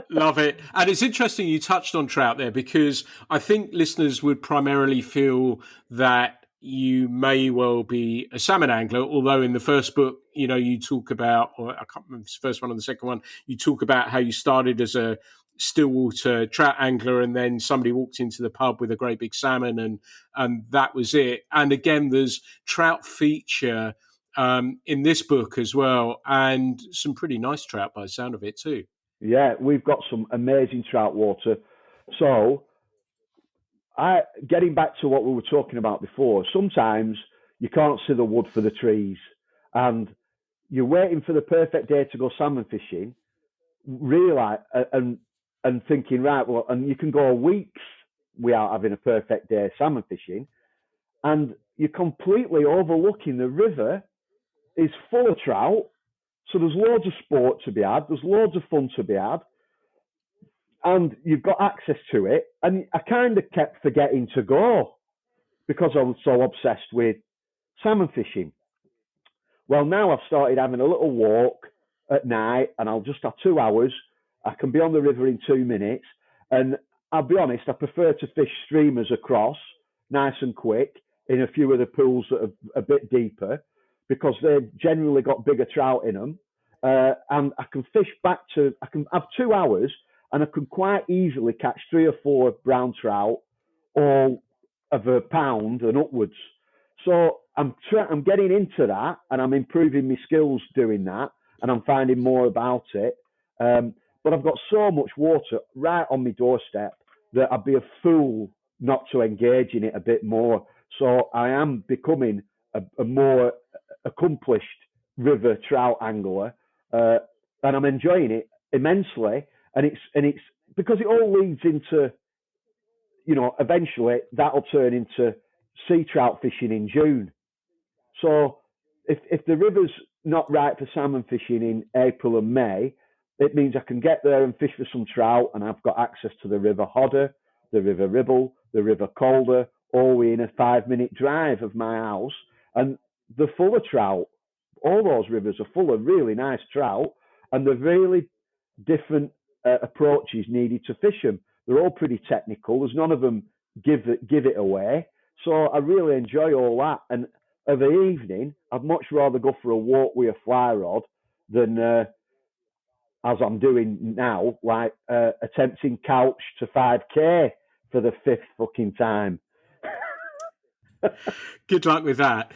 love it. And it's interesting you touched on trout there, because I think listeners would primarily feel that you may well be a salmon angler, although in the first book, you know, you talk about, or I can't remember the first one or the second one, you talk about how you started as a stillwater trout angler, and then somebody walked into the pub with a great big salmon, and that was it. And again, there's trout feature in this book as well, and some pretty nice trout by the sound of it too. Yeah, we've got some amazing trout water. So, getting back to what we were talking about before, sometimes you can't see the wood for the trees, and you're waiting for the perfect day to go salmon fishing, realize and thinking, right, well, and you can go weeks without having a perfect day salmon fishing, and you're completely overlooking the river is full of trout. So there's loads of sport to be had. There's loads of fun to be had. And you've got access to it. And I kind of kept forgetting to go because I was so obsessed with salmon fishing. Well, now I've started having a little walk at night, and I'll just have 2 hours. I can be on the river in 2 minutes. And I'll be honest, I prefer to fish streamers across, nice and quick, in a few of the pools that are a bit deeper, because they've generally got bigger trout in them. And I can fish I can have 2 hours, and I can quite easily catch 3 or 4 brown trout, all of a pound and upwards. So I'm getting into that, and I'm improving my skills doing that, and I'm finding more about it. But I've got so much water right on my doorstep that I'd be a fool not to engage in it a bit more. So I am becoming a more accomplished river trout angler, and I'm enjoying it immensely. And it's because it all leads into, you know, eventually that'll turn into sea trout fishing in June. So if the river's not right for salmon fishing in April and May, it means I can get there and fish for some trout, and I've got access to the River Hodder, the River Ribble, the River Calder, all within a 5-minute drive of my house. And they're full of trout. All those rivers are full of really nice trout, and they're really different approaches needed to fish them. They're all pretty technical. There's none of them give it away. So I really enjoy all that. And of the evening, I'd much rather go for a walk with a fly rod than, as I'm doing now, like attempting couch to 5K for the 5th fucking time. Good luck with that.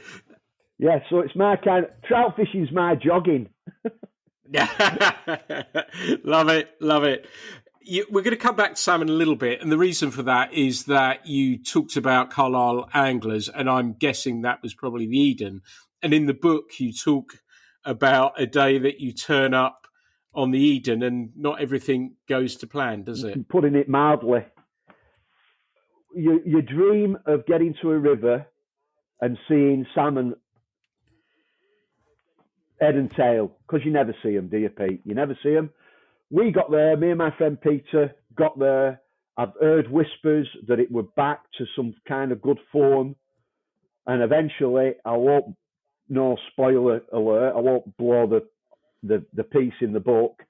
Yeah, so it's my kind of, trout fishing's my jogging. Love it, love it. We're going to come back to salmon a little bit, and the reason for that is that you talked about Carlisle anglers, and I'm guessing that was probably the Eden. And in the book, you talk about a day that you turn up on the Eden, and not everything goes to plan, does it? Putting it mildly. You dream of getting to a river and seeing salmon head and tail, because you never see them, do you, Pete? You never see them. We got there, me and my friend Peter got there. I've heard whispers that it were back to some kind of good form. And eventually, I won't, no spoiler alert, I won't blow the piece in the book.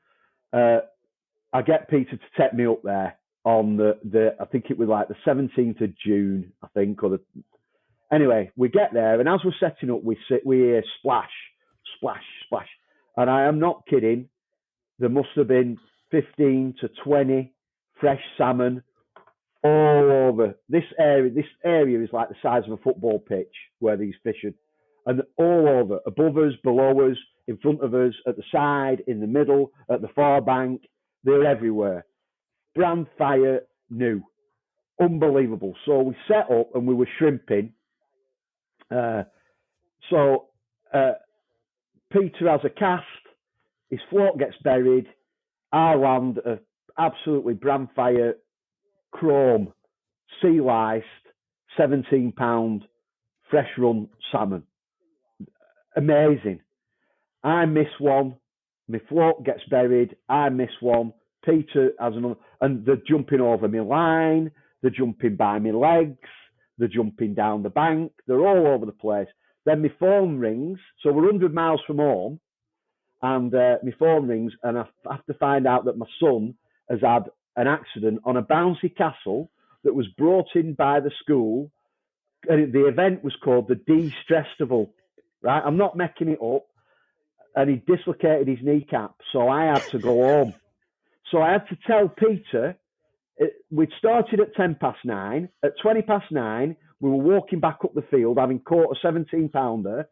I get Peter to take me up there on I think it was like the 17th of June, I think. Anyway, we get there, and as we're setting up, we hear splash, splash, splash. And I am not kidding. There must have been 15 to 20 fresh salmon all over this area. This area is like the size of a football pitch where these fish are, and all over, above us, below us, in front of us, at the side, in the middle, at the far bank. They're everywhere. Brand fire new. Unbelievable. So we set up and we were shrimping. Peter has a cast, his float gets buried, I land a absolutely brandfire chrome, sea liced, £17 fresh run salmon. Amazing. I miss one, my float gets buried, I miss one, Peter has another, and they're jumping over my line, they're jumping by my legs, they're jumping down the bank, they're all over the place. Then my phone rings, so we're 100 miles from home, and my phone rings, and I have to find out that my son has had an accident on a bouncy castle that was brought in by the school, and the event was called the De-Stressival, right? I'm not making it up. And he dislocated his kneecap, so I had to go home. So I had to tell Peter, we'd started at 9:10. At 9:20, we were walking back up the field, having caught a 17-pounder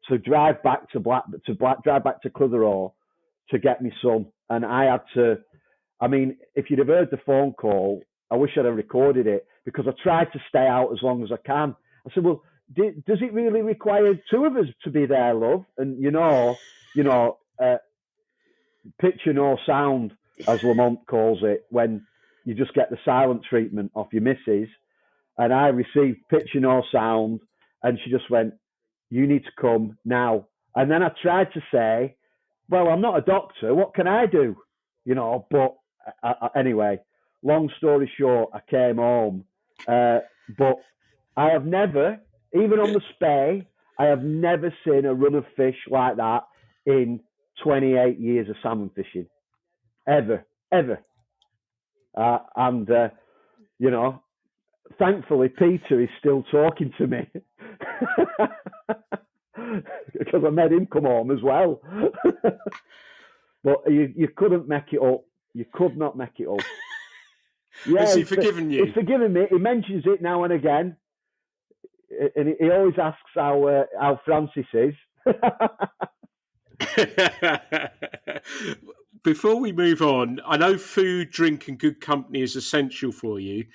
to drive back to drive back to Clitheroe to get my son. And I had to, I mean, if you'd have heard the phone call, I wish I'd have recorded it, because I tried to stay out as long as I can. I said, well, does it really require two of us to be there, love? And picture no sound, as Lamont calls it, when you just get the silent treatment off your missus. And I received picture no sound, and she just went, you need to come now. And then I tried to say, well, I'm not a doctor, what can I do? But anyway, long story short, I came home. But I have never, even on the Spey, I have never seen a run of fish like that in 28 years of salmon fishing. Ever. Thankfully, Peter is still talking to me because I made him come home as well. But you couldn't make it up. You could not make it up. Yeah, has he forgiven you? He's forgiven me. He mentions it now and again. And he always asks how Francis is. Before we move on, I know food, drink, and good company is essential for you,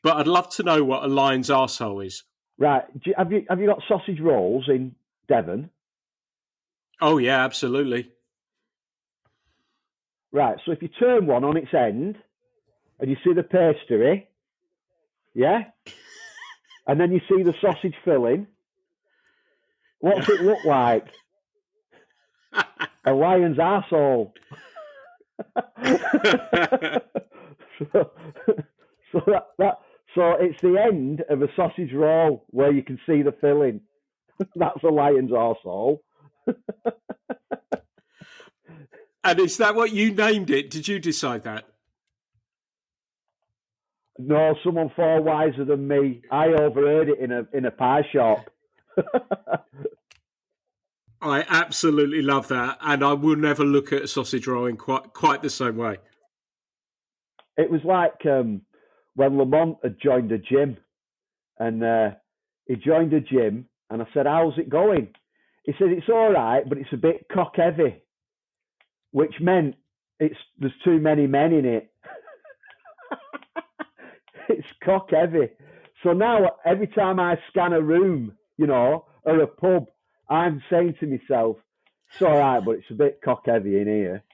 but I'd love to know what a lion's arsehole is. Right. Have you got sausage rolls in Devon? Oh, yeah, absolutely. Right. So if you turn one on its end and you see the pastry, yeah? And then you see the sausage filling, what's it look like? A lion's arsehole. So it's the end of a sausage roll where you can see the filling. That's a lion's arsehole. And is that what you named it? Did you decide that? No, someone far wiser than me. I overheard it in a pie shop. I absolutely love that, and I will never look at a sausage roll in quite the same way. It was like when Lamont had joined a gym, and he joined a gym, and I said, how's it going? He said, it's all right, but it's a bit cock heavy, which meant there's too many men in it. It's cock heavy. So now every time I scan a room, or a pub, I'm saying to myself, it's all right, but it's a bit cock heavy in here.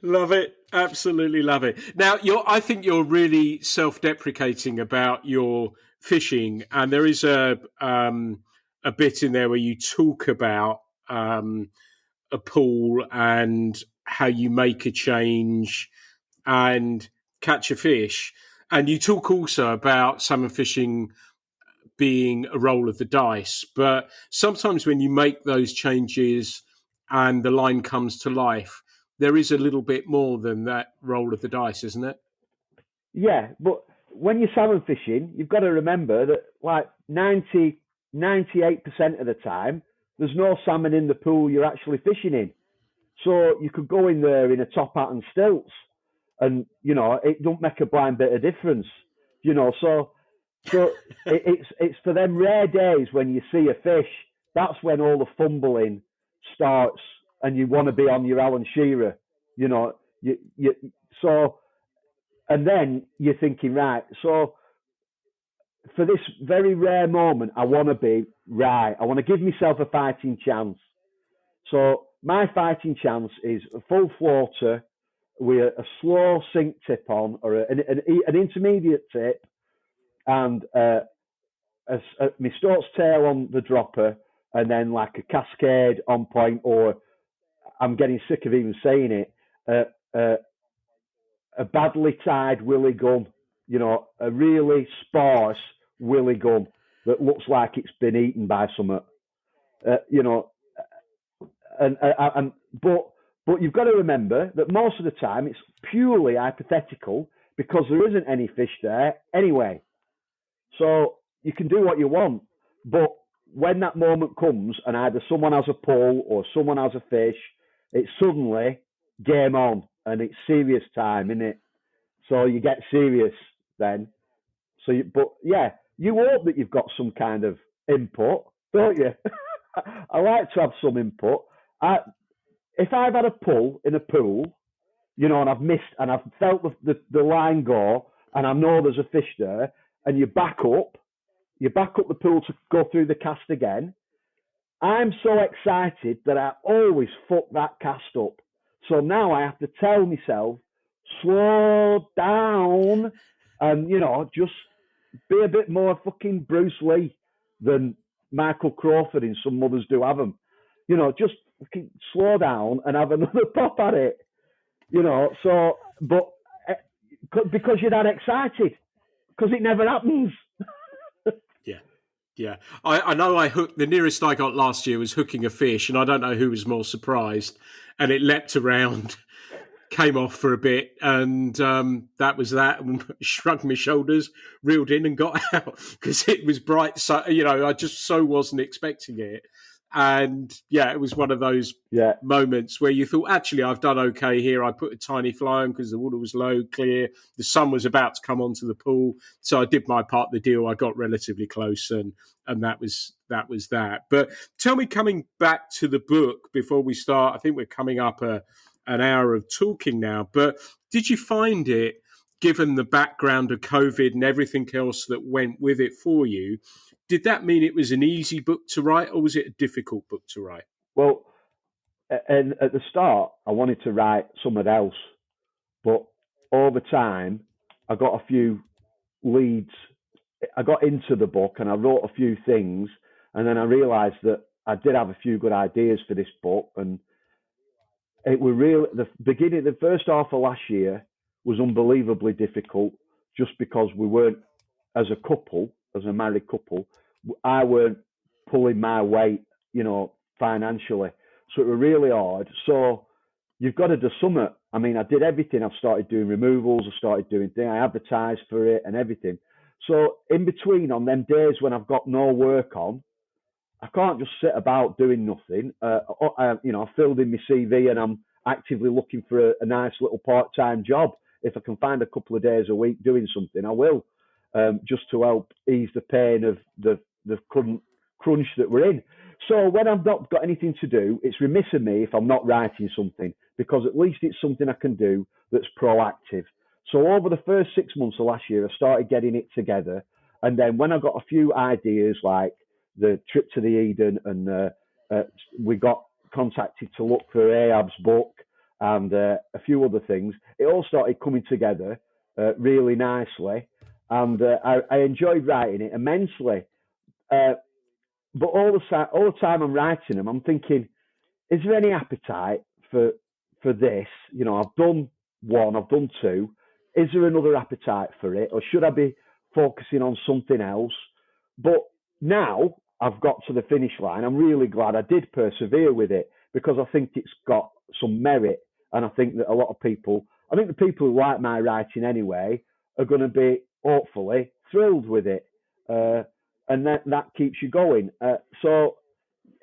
Love it. Absolutely love it. Now, I think you're really self-deprecating about your fishing, and there is a bit in there where you talk about a pool and how you make a change and catch a fish. And you talk also about salmon fishing being a roll of the dice. But sometimes when you make those changes and the line comes to life, there is a little bit more than that roll of the dice, isn't it? Yeah, but when you're salmon fishing, you've got to remember that like 98% of the time, there's no salmon in the pool you're actually fishing in. So you could go in there in a top hat and stilts, and it don't make a blind bit of difference. So it's for them rare days when you see a fish. That's when all the fumbling starts, and you want to be on your Alan Shearer. So, and then you're thinking, right? So for this very rare moment, I want to be right. I want to give myself a fighting chance. So my fighting chance is a full floater with a slow sink tip on, or an intermediate tip, and my stork's tail on the dropper, and then like a cascade on point, or I'm getting sick of even saying it, a badly tied willy gun, a really sparse willy gun that looks like it's been eaten by something, but you've got to remember that most of the time it's purely hypothetical because there isn't any fish there anyway. So you can do what you want, but when that moment comes and either someone has a pull or someone has a fish, it's suddenly game on and it's serious time, isn't it? So you get serious then. But you hope that you've got some kind of input, don't you? I like to have some input. If I've had a pull in a pool, and I've missed and I've felt the line go and I know there's a fish there, and you back up the pool to go through the cast again, I'm so excited that I always fuck that cast up. So now I have to tell myself, slow down and, just be a bit more fucking Bruce Lee than Michael Crawford in Some Mothers Do Have 'Em. Just fucking slow down and have another pop at it. But because you're that excited, because it never happens. Yeah. I know I hooked, the nearest I got last year was hooking a fish, and I don't know who was more surprised. And it leapt around, came off for a bit, and that was that. And shrugged my shoulders, reeled in, and got out because it was bright. So I just so wasn't expecting it. And it was one of those moments where you thought, actually, I've done okay here. I put a tiny fly on because the water was low, clear. The sun was about to come onto the pool. So I did my part of the deal. I got relatively close, and that was that. But tell me, coming back to the book before we start, I think we're coming up an hour of talking now. But did you find it, given the background of COVID and everything else that went with it for you, did that mean it was an easy book to write, or was it a difficult book to write? Well, and at the start, I wanted to write something else, but over time, I got a few leads. I got into the book and I wrote a few things, and then I realised that I did have a few good ideas for this book, and it was really the first half of last year was unbelievably difficult, just because we weren't, as a married couple, I weren't pulling my weight, financially. So it was really hard. So you've got to do something. I mean, I did everything. I've started doing removals. I started doing things. I advertised for it and everything. So in between, on them days when I've got no work on, I can't just sit about doing nothing. I filled in my CV and I'm actively looking for a nice little part-time job. If I can find a couple of days a week doing something, I will, just to help ease the pain of the current crunch that we're in. So when I've not got anything to do, it's remiss of me if I'm not writing something, because at least it's something I can do that's proactive. So over the first 6 months of last year, I started getting it together. And then when I got a few ideas, like the trip to the Eden, and we got contacted to look for Ahab's book and a few other things, it all started coming together really nicely. And I enjoyed writing it immensely. But all the time I'm writing them, I'm thinking, is there any appetite for this? I've done one, I've done two. Is there another appetite for it, or should I be focusing on something else? But now I've got to the finish line. I'm really glad I did persevere with it, because I think it's got some merit, and I think that the people who like my writing anyway are going to be hopefully thrilled with it. And that keeps you going. So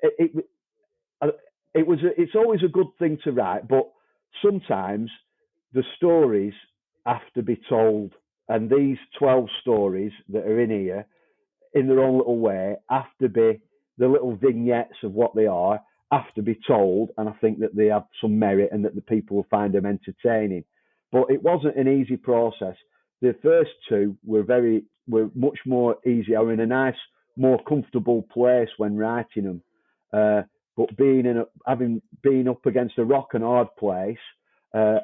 it's always a good thing to write, but sometimes the stories have to be told, and these 12 stories that are in here, in their own little way, have to be the little vignettes of what they are, have to be told, and I think that they have some merit and that the people will find them entertaining. But it wasn't an easy process. the first two were much more easy. I was in a nice, more comfortable place when writing them. But having been up against a rock and hard place, I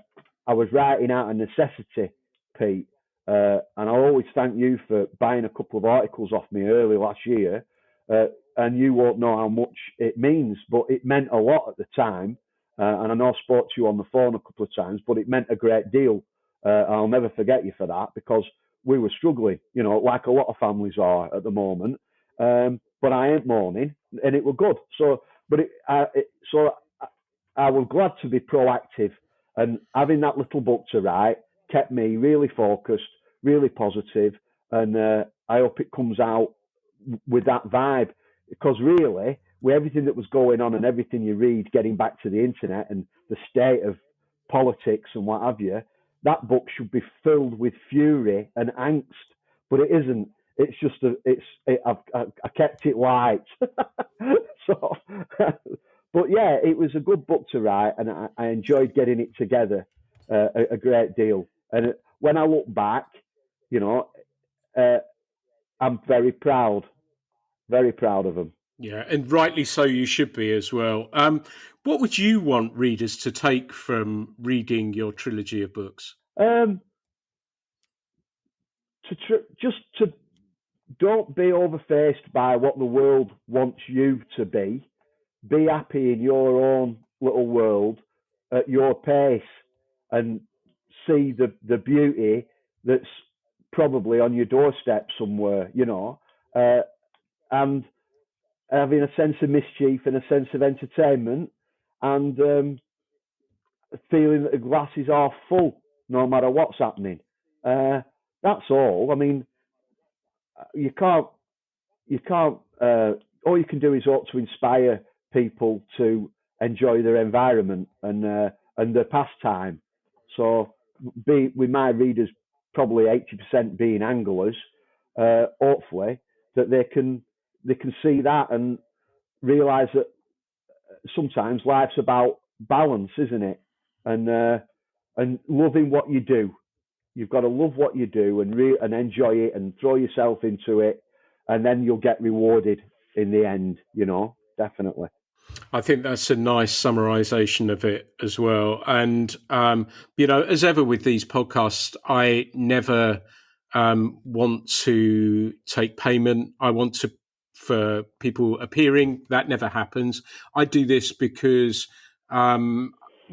was writing out of necessity, Pete. And I always thank you for buying a couple of articles off me early last year. And you won't know how much it means, but it meant a lot at the time. And I know I spoke to you on the phone a couple of times, but it meant a great deal. I'll never forget you for that, because we were struggling, like a lot of families are at the moment. But I ain't mourning, and it was good. So I was glad to be proactive, and having that little book to write kept me really focused, really positive, and I hope it comes out with that vibe, because really, with everything that was going on and everything you read, getting back to the internet and the state of politics and what have you, that book should be filled with fury and angst, but it isn't. It's just I kept it light. So, but yeah, it was a good book to write, and I enjoyed getting it together a great deal. And when I look back, I'm very proud of them. Yeah, and rightly so, you should be as well. What would you want readers to take from reading your trilogy of books? Just to don't be overfaced by what the world wants you to be. Be happy in your own little world at your pace, and see the beauty that's probably on your doorstep somewhere, and having a sense of mischief and a sense of entertainment, and feeling that the glass is half full no matter what's happening. That's all. I mean, you can't. All you can do is hope to inspire people to enjoy their environment and their pastime. So, with my readers probably 80% being anglers, hopefully that they can see that and realise that sometimes life's about balance, isn't it? And loving what you do. You've got to love what you do and enjoy it and throw yourself into it, and then you'll get rewarded in the end. Definitely. I think that's a nice summarization of it as well. And, as ever with these podcasts, I never want to take payment. I want for people appearing. That never happens. I do this because,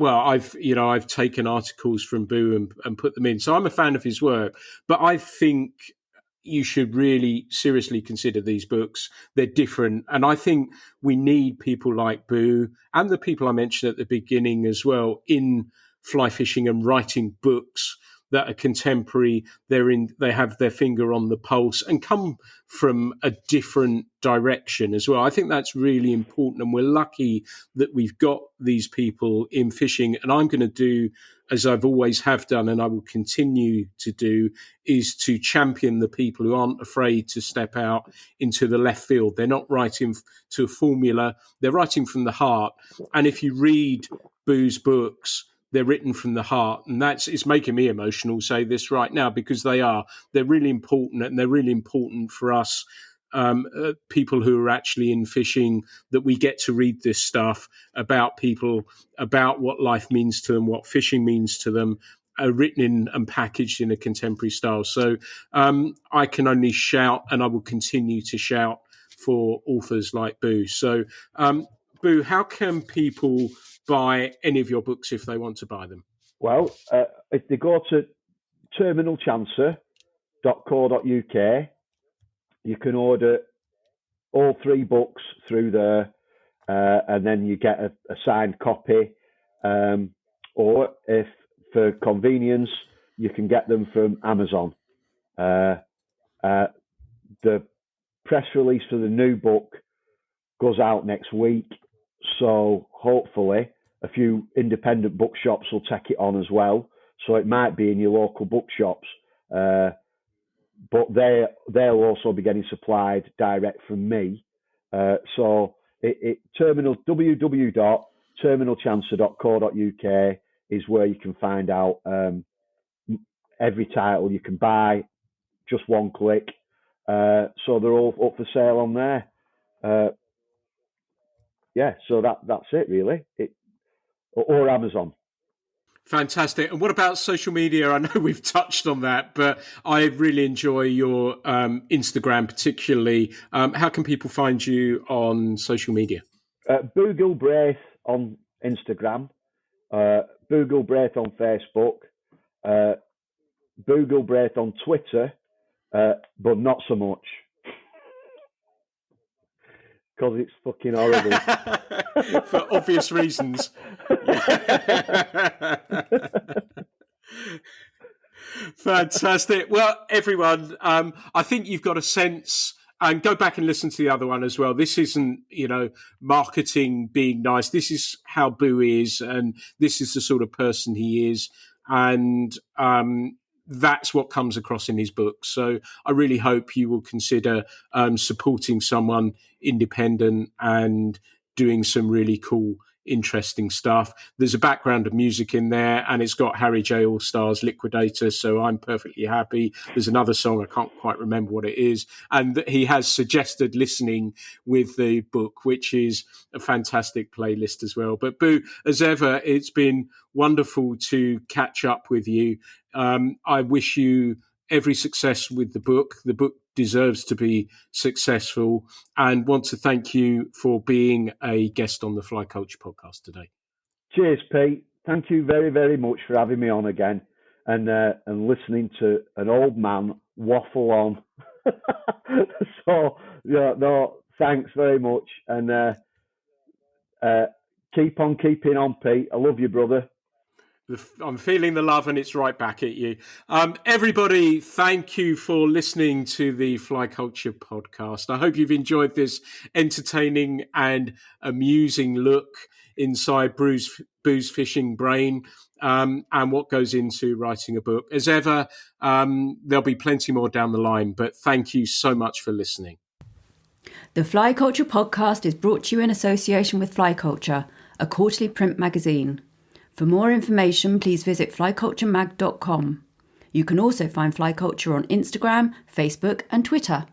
I've taken articles from Boo and put them in. So I'm a fan of his work, but I think you should really seriously consider these books. They're different. And I think we need people like Boo and the people I mentioned at the beginning as well in fly fishing and writing books that are contemporary. They have their finger on the pulse and come from a different direction as well. I think that's really important. And we're lucky that we've got these people in fishing. And I'm going to do, as I've always have done, and I will continue to do, is to champion the people who aren't afraid to step out into the left field. They're not writing to a formula. They're writing from the heart. And if you read Boo's books, they're written from the heart. And it's making me emotional, say this right now, because they're really important, and they're really important for us, people who are actually in fishing, that we get to read this stuff about people, about what life means to them, what fishing means to them, written in and packaged in a contemporary style. So I can only shout, and I will continue to shout for authors like Boo. So Boo, how can people buy any of your books if they want to buy them? Well, if they go to terminalchancer.co.uk, you can order all 3 books through there, and then you get a signed copy. Or if for convenience, you can get them from Amazon. The press release for the new book goes out next week, so hopefully a few independent bookshops will take it on as well. So it might be in your local bookshops, but they'll also be getting supplied direct from me. So www.terminalchancer.co.uk is where you can find out every title you can buy, just one click. So they're all up for sale on there. So that's it really. Or Amazon. Fantastic. And what about social media? I know we've touched on that, but I really enjoy your Instagram particularly. How can people find you on social media? Boo Gilbraith on Instagram, Boo Gilbraith on Facebook, Boo Gilbraith on Twitter, but not so much. Because it's fucking horrible. For obvious reasons. Fantastic. Well, everyone, I think you've got a sense, and go back and listen to the other one as well. This isn't, marketing being nice. This is how Boo is, and this is the sort of person he is. And that's what comes across in his book. So I really hope you will consider supporting someone independent and doing some really cool, interesting stuff. There's a background of music in there, and it's got Harry J. All-Star's Liquidator, so I'm perfectly happy. There's another song, I can't quite remember what it is, and he has suggested listening with the book, which is a fantastic playlist as well. But Boo, as ever, it's been wonderful to catch up with you. I wish you every success with the book. The book deserves to be successful, and want to thank you for being a guest on the Fly Culture podcast today. Cheers, Pete. Thank you very, very much for having me on again and listening to an old man waffle on. So, thanks very much. And keep on keeping on, Pete. I love you, brother. I'm feeling the love, and it's right back at you. Everybody, thank you for listening to the Fly Culture podcast. I hope you've enjoyed this entertaining and amusing look inside Boo's fishing brain and what goes into writing a book. As ever, there'll be plenty more down the line, but thank you so much for listening. The Fly Culture podcast is brought to you in association with Fly Culture, a quarterly print magazine. For more information, please visit flyculturemag.com. You can also find Fly Culture on Instagram, Facebook and Twitter.